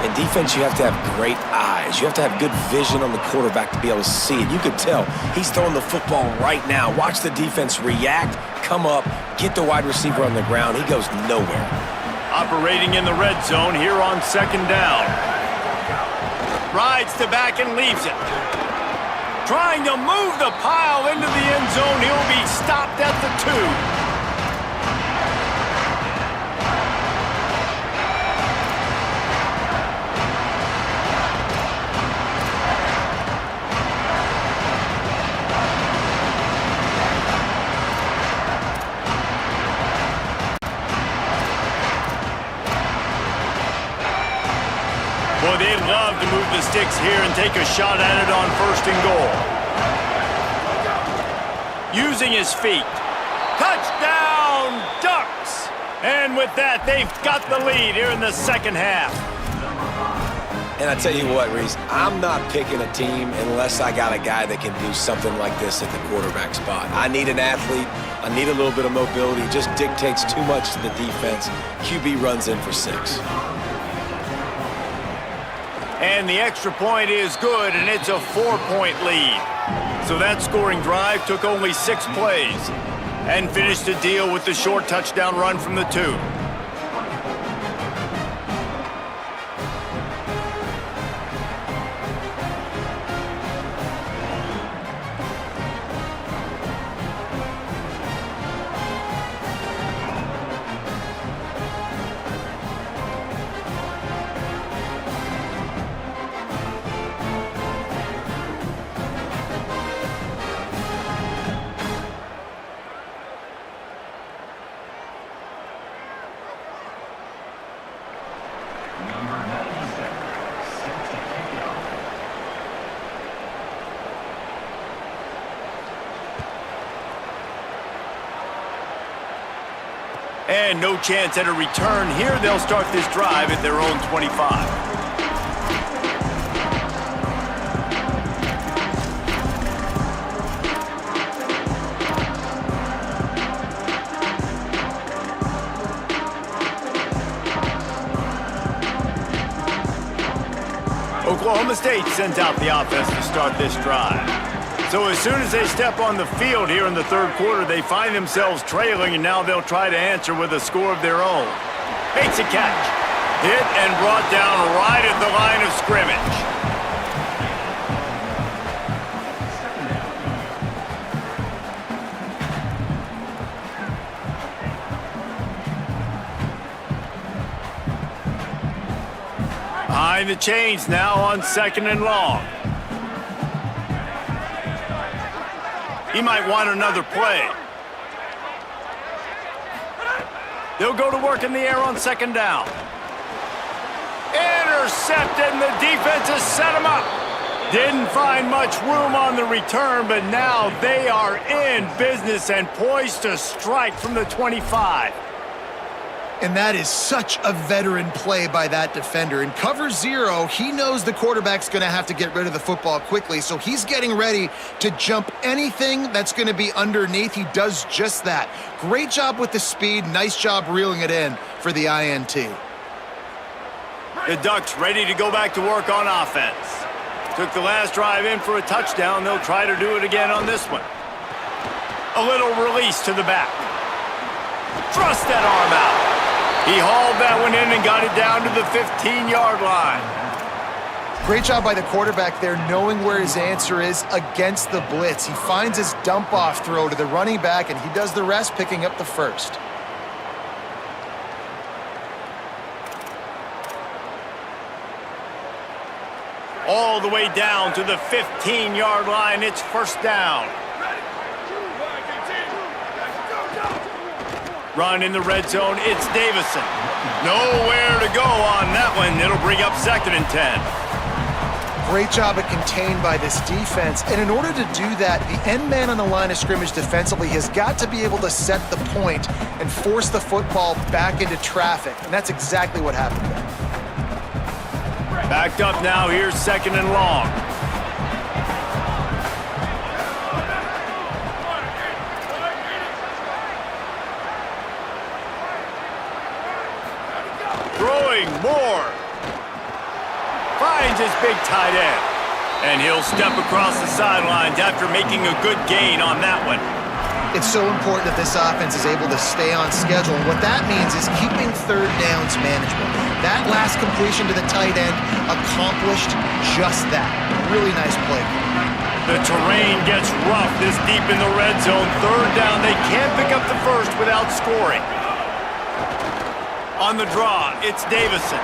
In defense, you have to have great eyes. You have to have good vision on the quarterback to be able to see it. You could tell he's throwing the football right now. Watch the defense react, come up, get the wide receiver on the ground. He goes nowhere. Operating in the red zone here on 2nd down. Rides to back and leaves it. Trying to move the pile into the end zone. He'll be stopped at the 2. Boy, they'd love to move the sticks here and take a shot at it on 1st and goal. Using his feet. Touchdown, Ducks! And with that, they've got the lead here in the second half. And I tell you what, Reese, I'm not picking a team unless I got a guy that can do something like this at the quarterback spot. I need an athlete. I need a little bit of mobility. It just dictates too much to the defense. QB runs in for 6. And the extra point is good, and it's a 4-point lead. So that scoring drive took only 6 plays and finished the deal with the short touchdown run from the 2. And no chance at a return here. They'll start this drive at their own 25. Oklahoma State sends out the offense to start this drive. So as soon as they step on the field here in the 3rd quarter, they find themselves trailing, and now they'll try to answer with a score of their own. Makes a catch. Hit and brought down right at the line of scrimmage. Behind the chains now on 2nd and long. He might want another play. They'll go to work in the air on second down. Intercepted, and the defense has set him up. Didn't find much room on the return, but now they are in business and poised to strike from the 25. And that is such a veteran play by that defender. In cover 0, he knows the quarterback's going to have to get rid of the football quickly, so he's getting ready to jump anything that's going to be underneath. He does just that. Great job with the speed. Nice job reeling it in for the INT. The Ducks ready to go back to work on offense. Took the last drive in for a touchdown. They'll try to do it again on this one. A little release to the back. Thrust that arm out. He hauled that one in and got it down to the 15-yard line. Great job by the quarterback there, knowing where his answer is against the blitz. He finds his dump-off throw to the running back, and he does the rest, picking up the first. All the way down to the 15-yard line. It's first down. Run in the red zone. It's Davison. Nowhere to go on that one. It'll bring up second and 10. Great job at contained by this defense. And in order to do that, the end man on the line of scrimmage defensively has got to be able to set the point and force the football back into traffic. And that's exactly what happened there. Backed up now. Here's second and long. Throwing more. Finds his big tight end. And he'll step across the sidelines after making a good gain on that one. It's so important that this offense is able to stay on schedule. And what that means is keeping third downs manageable. That last completion to the tight end accomplished just that. Really nice play. The terrain gets rough this deep in the red zone. Third down, they can't pick up the first without scoring. On the draw, it's Davison.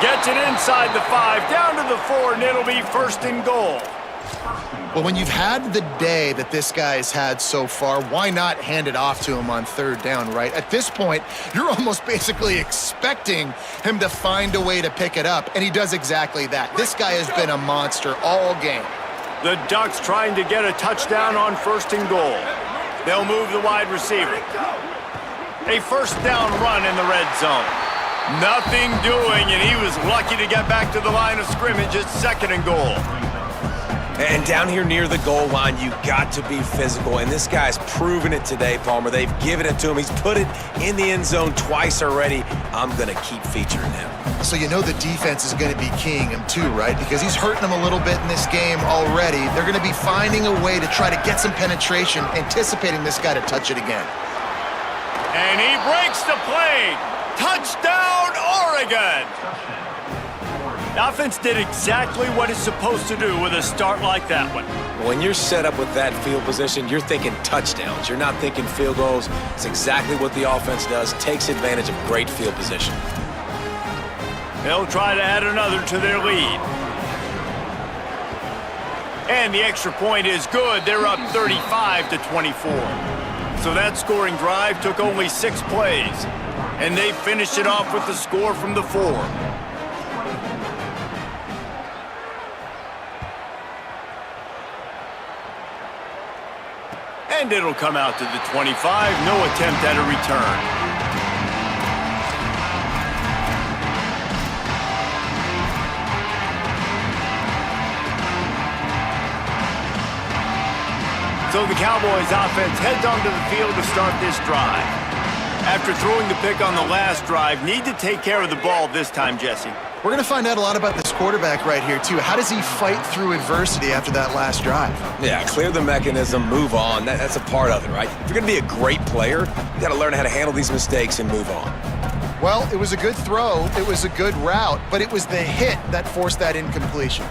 Gets it inside the 5, down to the 4, and it'll be first and goal. Well, when you've had the day that this guy's had so far, why not hand it off to him on third down, right? At this point, you're almost basically expecting him to find a way to pick it up, and he does exactly that. This guy has been a monster all game. The Ducks trying to get a touchdown on first and goal. They'll move the wide receiver. A first down run in the red zone. Nothing doing, and he was lucky to get back to the line of scrimmage at second and goal. And down here near the goal line, you got to be physical, and this guy's proven it today, Palmer. They've given it to him. He's put it in the end zone twice already. I'm going to keep featuring him. So you know the defense is going to be keying him too, right? Because he's hurting them a little bit in this game already. They're going to be finding a way to try to get some penetration, anticipating this guy to touch it again. And he breaks the play. Touchdown, Oregon! The offense did exactly what it's supposed to do with a start like that one. When you're set up with that field position, you're thinking touchdowns. You're not thinking field goals. It's exactly what the offense does. Takes advantage of great field position. They'll try to add another to their lead. And the extra point is good. They're up 35-24. So that scoring drive took only 6 plays. And they finished it off with the score from the 4. And it'll come out to the 25. No attempt at a return. So the Cowboys offense heads onto the field to start this drive. After throwing the pick on the last drive, need to take care of the ball this time, Jesse. We're going to find out a lot about this quarterback right here, too. How does he fight through adversity after that last drive? Yeah, clear the mechanism, move on. That's a part of it, right? If you're going to be a great player, you got to learn how to handle these mistakes and move on. Well, it was a good throw. It was a good route, but it was the hit that forced that incompletion.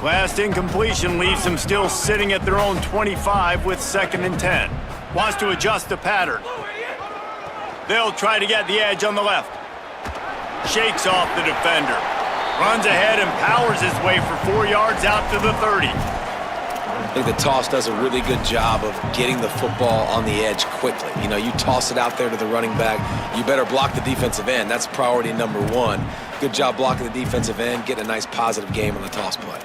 Last incompletion leaves them still sitting at their own 25 with second and 10. Wants to adjust the pattern. They'll try to get the edge on the left. Shakes off the defender. Runs ahead and powers his way for 4 yards out to the 30. I think the toss does a really good job of getting the football on the edge quickly. You know, you toss it out there to the running back, you better block the defensive end. That's priority number one. Good job blocking the defensive end, getting a nice positive game on the toss play.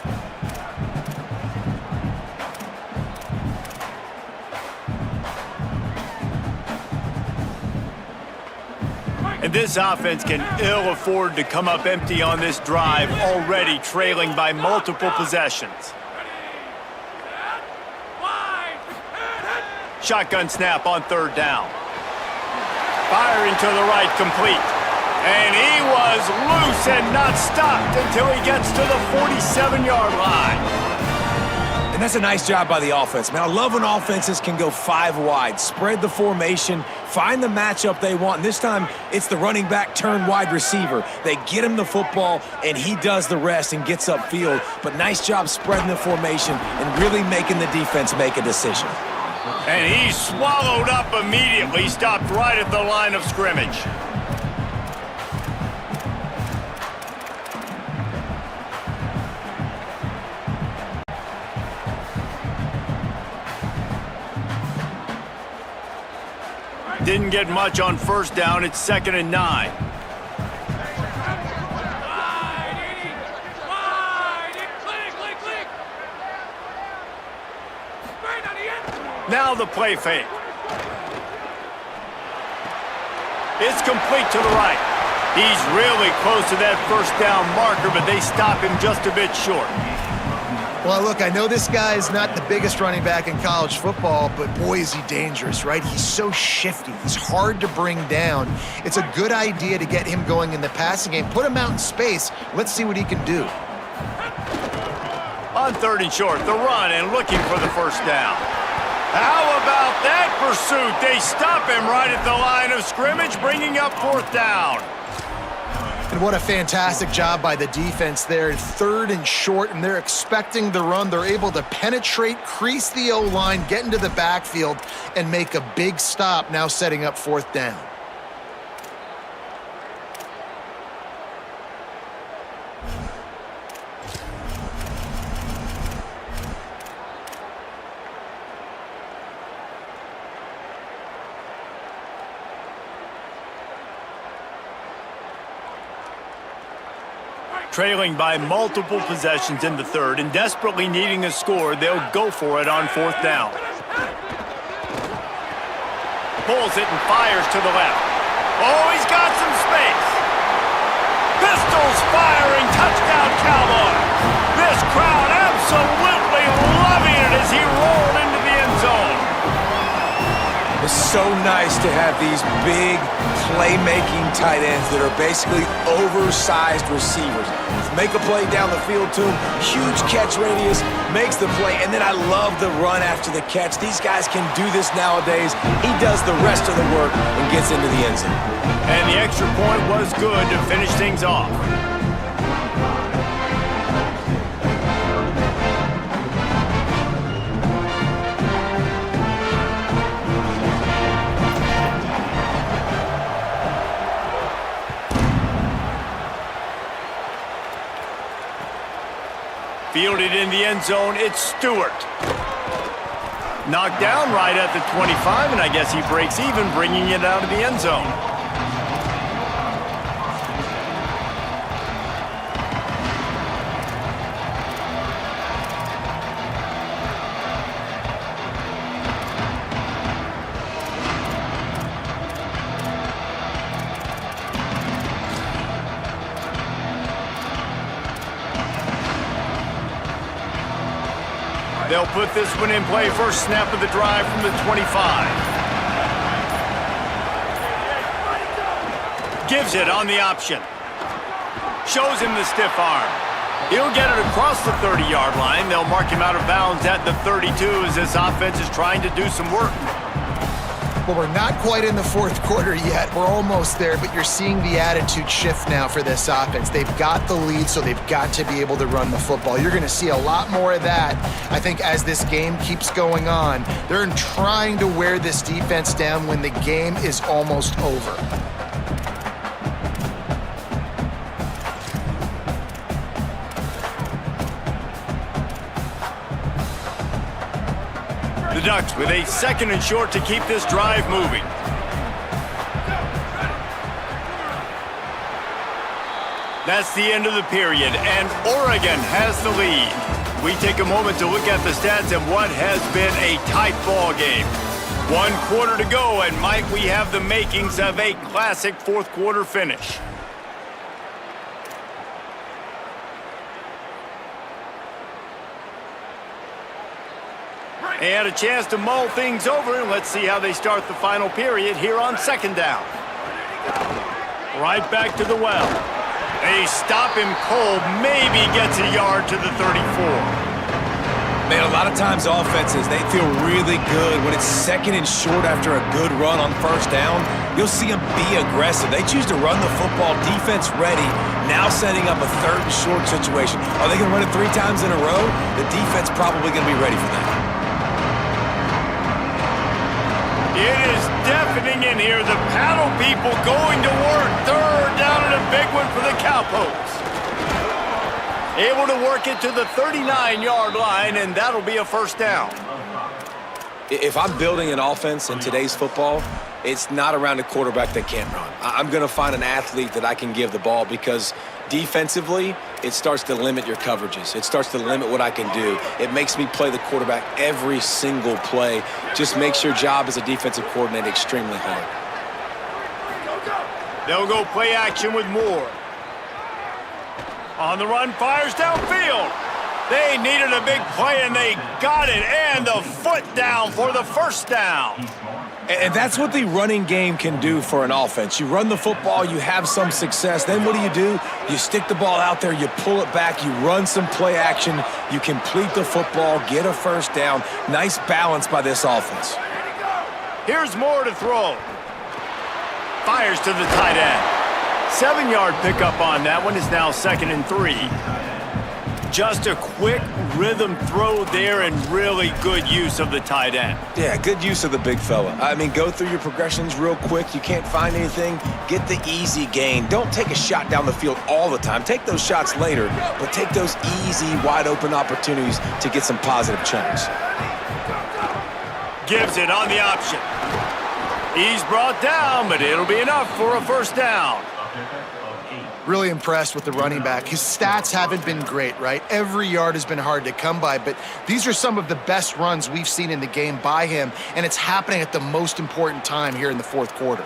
And this offense can ill afford to come up empty on this drive, already trailing by multiple possessions. Shotgun snap on 3rd down. Firing to the right, complete. And he was loose and not stopped until he gets to the 47-yard line. And that's a nice job by the offense, man. I love when offenses can go 5 wide, spread the formation, find the matchup they want. And this time, it's the running back turned wide receiver. They get him the football, and he does the rest and gets upfield. But nice job spreading the formation and really making the defense make a decision. And he swallowed up immediately, stopped right at the line of scrimmage. Didn't get much on 1st down. It's 2nd and 9. Now the play fake. It's complete to the right. He's really close to that 1st down marker, but they stop him just a bit short. Well, look, I know this guy is not the biggest running back in college football, but boy, is he dangerous, right? He's so shifty. He's hard to bring down. It's a good idea to get him going in the passing game. Put him out in space. Let's see what he can do. On 3rd and short, the run and looking for the 1st down. How about that pursuit? They stop him right at the line of scrimmage, bringing up 4th down. And what a fantastic job by the defense there. 3rd and short, and they're expecting the run. They're able to penetrate, crease the O-line, get into the backfield, and make a big stop, now setting up 4th down. Trailing by multiple possessions in the 3rd and desperately needing a score, they'll go for it on 4th down. Pulls it and fires to the left. Oh, he's got some space. Pistols firing, touchdown Cowboys. This crowd absolutely loving it as he rolled into the end zone. It's so nice to have these big playmaking tight ends that are basically oversized receivers. Make a play down the field to him, huge catch radius, makes the play, and then I love the run after the catch. These guys can do this nowadays. He does the rest of the work and gets into the end zone. And the extra point was good to finish things off. Fielded in the end zone, it's Stewart. Knocked down right at the 25, and I guess he breaks even, bringing it out of the end zone. They'll put this one in play. First snap of the drive from the 25. Gives it on the option. Shows him the stiff arm. He'll get it across the 30-yard line. They'll mark him out of bounds at the 32 as this offense is trying to do some work. Well, we're not quite in the fourth quarter yet. We're almost there, but you're seeing the attitude shift now for this offense. They've got the lead, so they've got to be able to run the football. You're going to see a lot more of that, I think, as this game keeps going on. They're trying to wear this defense down when the game is almost over. The Ducks with a 2nd and short to keep this drive moving. That's the end of the period, and Oregon has the lead. We take a moment to look at the stats and what has been a tight ball game. 1 quarter to go, and might we have the makings of a classic fourth quarter finish. And a chance to mull things over, and let's see how they start the final period here on 2nd down. Right back to the well. They stop him cold, maybe gets a yard to the 34. Man, a lot of times offenses, they feel really good when it's 2nd and short after a good run on 1st down. You'll see them be aggressive. They choose to run the football, defense ready, now setting up a 3rd and short situation. Are they going to run it 3 times in a row? The defense probably going to be ready for that. It is deafening in here. The paddle people going to work. 3rd down and a big one for the Cowpokes. Able to work it to the 39-yard line, and that'll be a 1st down. If I'm building an offense in today's football, it's not around a quarterback that can't run. I'm going to find an athlete that I can give the ball because defensively, it starts to limit your coverages. It starts to limit what I can do. It makes me play the quarterback every single play. Just makes your job as a defensive coordinator extremely hard. They'll go play action with Moore. On the run, fires downfield. They needed a big play, and they got it. And the foot down for the 1st down. And that's what the running game can do for an offense. You run the football, you have some success. Then what do? You stick the ball out there, you pull it back, you run some play action, you complete the football, get a 1st down. Nice balance by this offense. Here's Moore to throw. Fires to the tight end. 7-yard pickup on that one. Is now 2nd and 3. Just a quick rhythm throw there and really good use of the tight end. Yeah, good use of the big fella. I mean, go through your progressions real quick. You can't find anything, get the easy gain. Don't take a shot down the field all the time. Take those shots later, but take those easy, wide-open opportunities to get some positive chunks. Gives it on the option. He's brought down, but it'll be enough for a 1st down. Really impressed with the running back. His stats haven't been great, right? Every yard has been hard to come by, but these are some of the best runs we've seen in the game by him, and it's happening at the most important time here in the 4th quarter.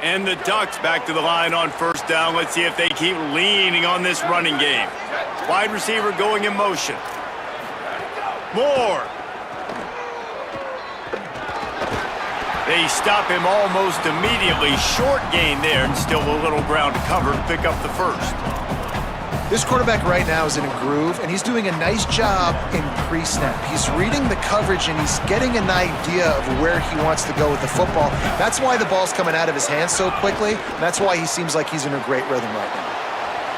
And the Ducks back to the line on 1st down. Let's see if they keep leaning on this running game. Wide receiver going in motion. Moore. They stop him almost immediately. Short gain there, and still a little ground to cover to pick up the 1st. This quarterback right now is in a groove, and he's doing a nice job in pre-snap. He's reading the coverage, and he's getting an idea of where he wants to go with the football. That's why the ball's coming out of his hands so quickly, and that's why he seems like he's in a great rhythm right now.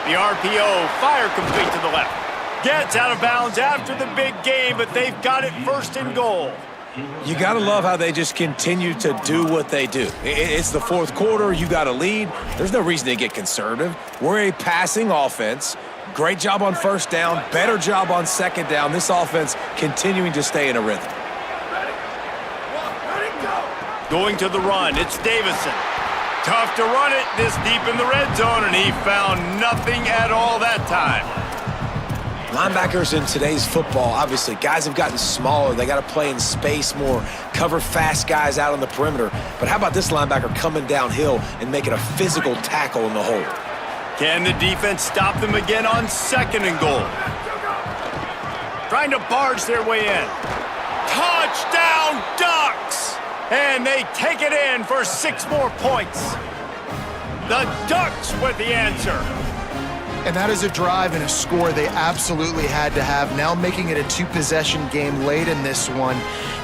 The RPO, fire complete to the left. Gets out of bounds after the big game, but they've got it 1st and goal. You got to love how they just continue to do what they do. It's the 4th quarter. You got a lead. There's no reason to get conservative. We're a passing offense. Great job on 1st down. Better job on 2nd down. This offense continuing to stay in a rhythm. Going to the run. It's Davison. Tough to run it this deep in the red zone, and he found nothing at all that time. Linebackers in today's football, obviously, guys have gotten smaller. They got to play in space more, cover fast guys out on the perimeter. But how about this linebacker coming downhill and making a physical tackle in the hole? Can the defense stop them again on 2nd and goal? Trying to barge their way in. Touchdown, Ducks! And they take it in for 6 more points. The Ducks with the answer. And that is a drive and a score they absolutely had to have. Now making it a two-possession game late in this one.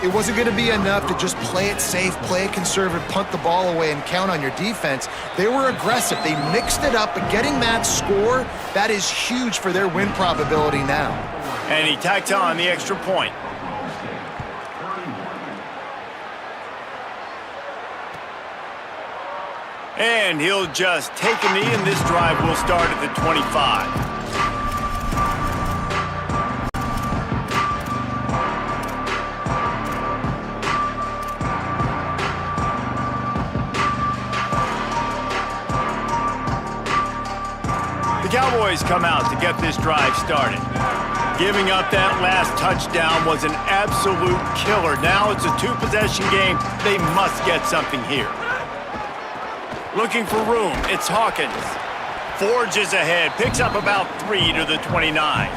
It wasn't going to be enough to just play it safe, play it conservative, punt the ball away, and count on your defense. They were aggressive. They mixed it up, but getting that score, that is huge for their win probability now. And he tacked on the extra point. And he'll just take a knee, and this drive will start at the 25. The Cowboys come out to get this drive started. Giving up that last touchdown was an absolute killer. Now it's a two-possession game. They must get something here. Looking for room, it's Hawkins. Forges ahead, picks up about 3 to the 29.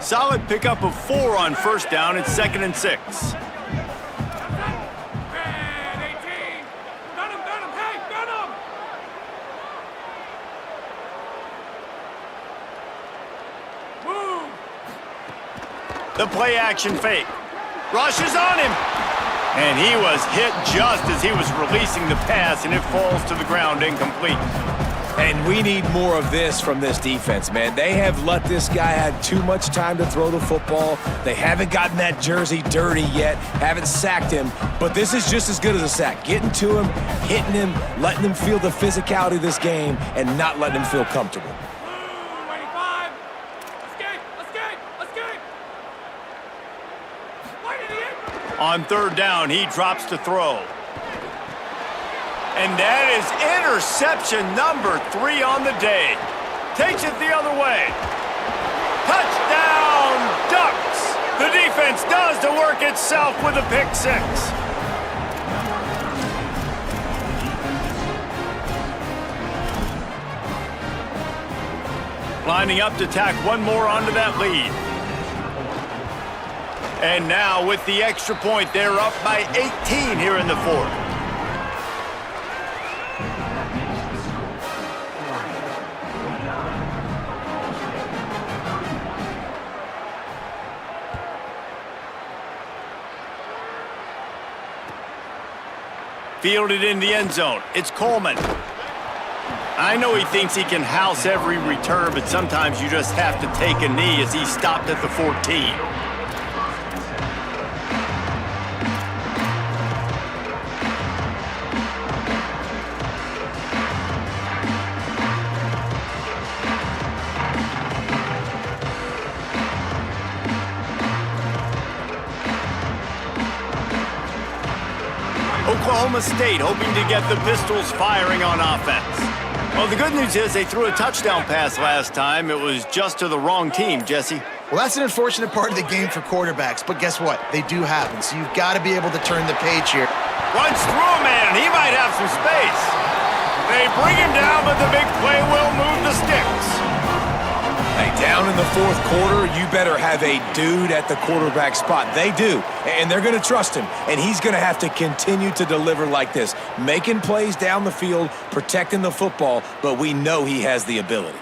Solid pickup of 4 on first down. It's 2nd and 6. The play action fake. Rushes on him. And he was hit just as he was releasing the pass, and it falls to the ground incomplete. And we need more of this from this defense, man. They have let this guy have too much time to throw the football. They haven't gotten that jersey dirty yet, haven't sacked him, but this is just as good as a sack. Getting to him, hitting him, letting him feel the physicality of this game, and not letting him feel comfortable. On third down, he drops to throw. And that is interception number 3 on the day. Takes it the other way. Touchdown, Ducks! The defense does the work itself with a pick 6. Lining up to tack one more onto that lead. And now with the extra point, they're up by 18 here in the fourth. Fielded in the end zone. It's Coleman. I know he thinks he can house every return, but sometimes you just have to take a knee as he stopped at the 14. Oklahoma State hoping to get the Pistols firing on offense. Well, the good news is they threw a touchdown pass last time. It was just to the wrong team, Jesse. Well, that's an unfortunate part of the game for quarterbacks, but guess what? They do happen, so you've got to be able to turn the page here. Runs through a man. He might have some space. They bring him down, but the big play will move the sticks. Hey, down in the fourth quarter, you better have a dude at the quarterback spot. They do, and they're going to trust him, and he's going to have to continue to deliver like this, making plays down the field, protecting the football, but we know he has the ability.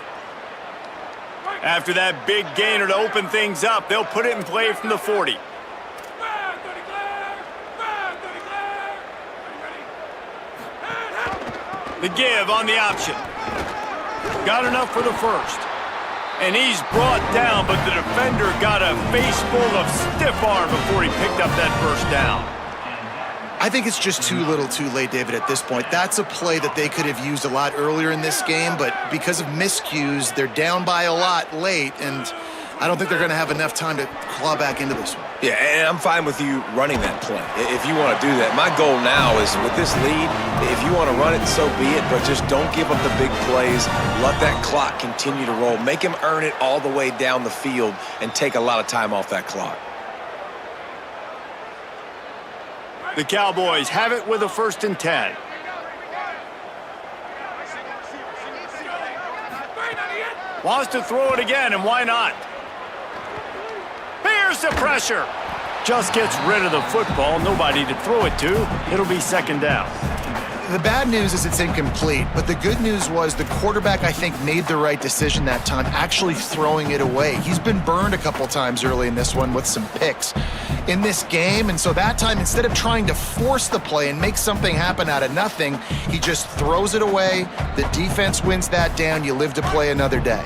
After that big gainer to open things up, they'll put it in play from the 40. The give on the option. Got enough for the first. And he's brought down, but the defender got a face full of stiff arm before he picked up that first down. I think it's just too little too late, David, at this point. That's a play that they could have used a lot earlier in this game, but because of miscues, they're down by a lot late, and I don't think they're going to have enough time to claw back into this one. Yeah, and I'm fine with you running that play if you want to do that. My goal now is with this lead, if you want to run it, so be it, but just don't give up the big plays. Let that clock continue to roll. Make him earn it all the way down the field and take a lot of time off that clock. The Cowboys have it with a 1st and 10. Wants to throw it again, and why not? Here's the pressure. Just gets rid of the football. Nobody to throw it to. It'll be second down. The bad news is it's incomplete, but the good news was the quarterback, I think, made the right decision that time, actually throwing it away. He's been burned a couple times early in this one with some picks in this game, and so that time, instead of trying to force the play and make something happen out of nothing, he just throws it away. The defense wins that down. You live to play another day.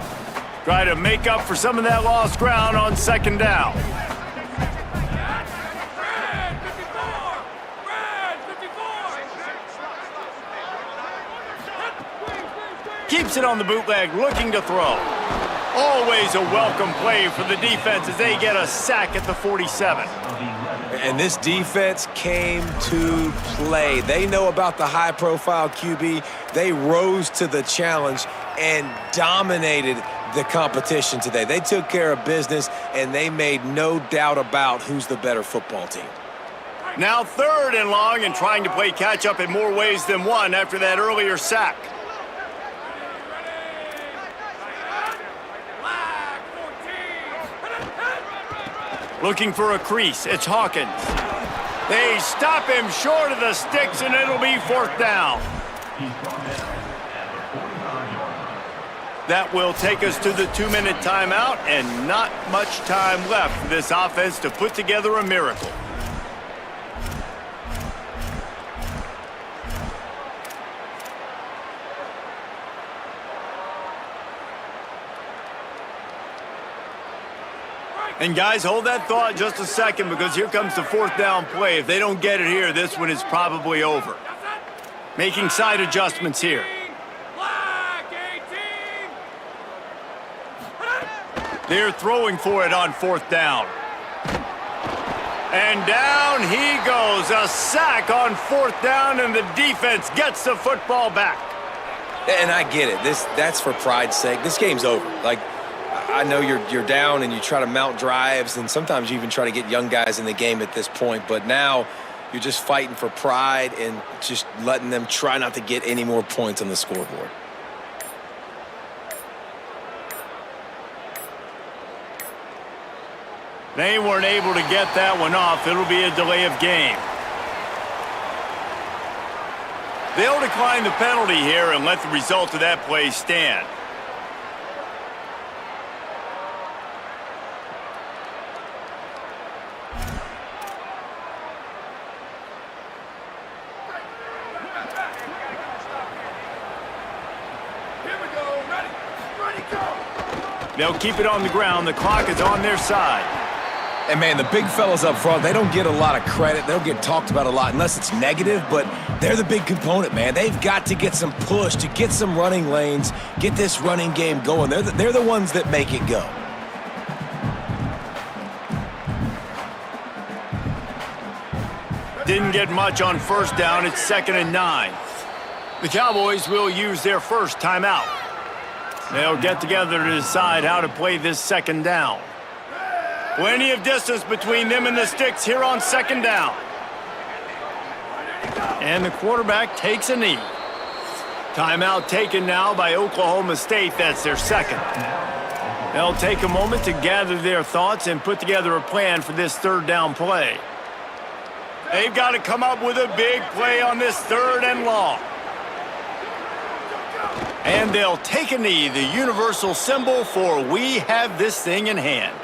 Try to make up for some of that lost ground on second down. Keeps it on the bootleg, looking to throw. Always a welcome play for the defense as they get a sack at the 47. And this defense came to play. They know about the high-profile QB. They rose to the challenge and dominated the competition today. They took care of business, and they made no doubt about who's the better football team. Now third and long and trying to play catch-up in more ways than one after that earlier sack. Looking for a crease. It's Hawkins. They stop him short of the sticks, and it'll be fourth down. That will take us to the 2-minute timeout, and not much time left for this offense to put together a miracle. And guys, hold that thought just a second, because here comes the fourth down play. If they don't get it here, this one is probably over. Making side adjustments here. They're throwing for it on fourth down. And down he goes. A sack on fourth down, and the defense gets the football back. And I get it. That's for pride's sake. This game's over. Like, I know you're down and you try to mount drives, and sometimes you even try to get young guys in the game at this point, but now you're just fighting for pride and just letting them try not to get any more points on the scoreboard. They weren't able to get that one off. It'll be a delay of game. They'll decline the penalty here and let the result of that play stand. They'll keep it on the ground. The clock is on their side. And, man, the big fellas up front, they don't get a lot of credit. They don't get talked about a lot unless it's negative, but they're the big component, man. They've got to get some push, to get some running lanes, get this running game going. They're the ones that make it go. Didn't get much on first down. It's 2nd and 9. The Cowboys will use their first timeout. They'll get together to decide how to play this second down. Plenty of distance between them and the sticks here on second down. And the quarterback takes a knee. Timeout taken now by Oklahoma State. That's their second. They'll take a moment to gather their thoughts and put together a plan for this third down play. They've got to come up with a big play on this third and long. And they'll take a knee, the universal symbol for we have this thing in hand.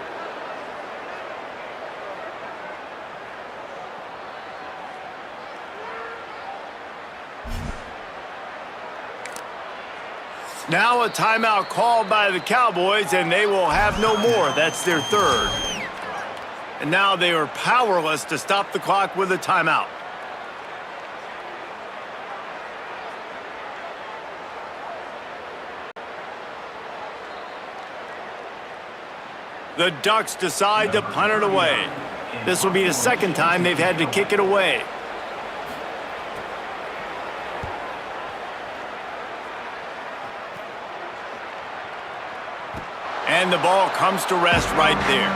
Now a timeout called by the Cowboys, and they will have no more. That's their third. And now they are powerless to stop the clock with a timeout. The Ducks decide to punt it away. This will be the second time they've had to kick it away. And the ball comes to rest right there.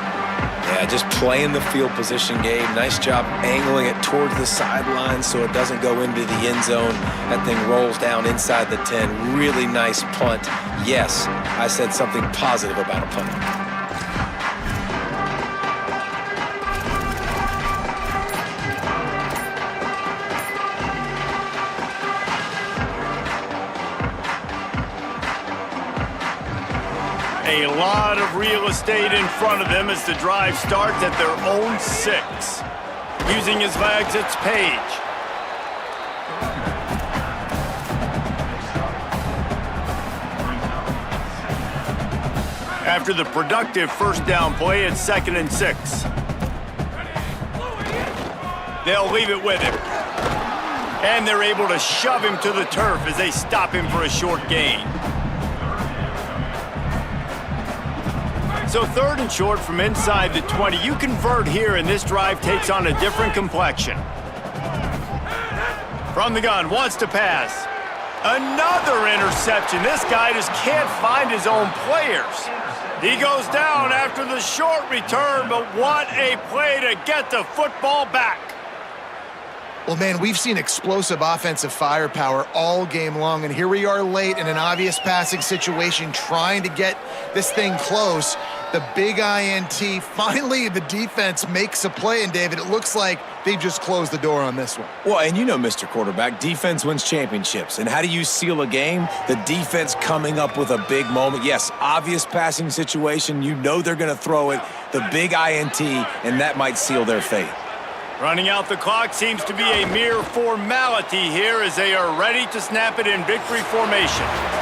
Yeah, just playing the field position game. Nice job angling it towards the sideline so it doesn't go into the end zone. That thing rolls down inside the 10. Really nice punt. Yes, I said something positive about a punt. A lot of real estate in front of them as the drive starts at their own 6. Using his legs, it's Page. After the productive first down play, it's 2nd and 6. They'll leave it with him. And they're able to shove him to the turf as they stop him for a short gain. So 3rd and short from inside the 20. You convert here, and this drive takes on a different complexion. From the gun, wants to pass. Another interception. This guy just can't find his own players. He goes down after the short return, but what a play to get the football back. Well, man, we've seen explosive offensive firepower all game long, and here we are late in an obvious passing situation trying to get this thing close. The big INT, finally the defense makes a play, and David, it looks like they just closed the door on this one. Well, and you know, Mr. Quarterback, defense wins championships. And how do you seal a game? The defense coming up with a big moment. Yes, obvious passing situation. You know they're going to throw it. The big INT, and that might seal their fate. Running out the clock seems to be a mere formality here as they are ready to snap it in victory formation.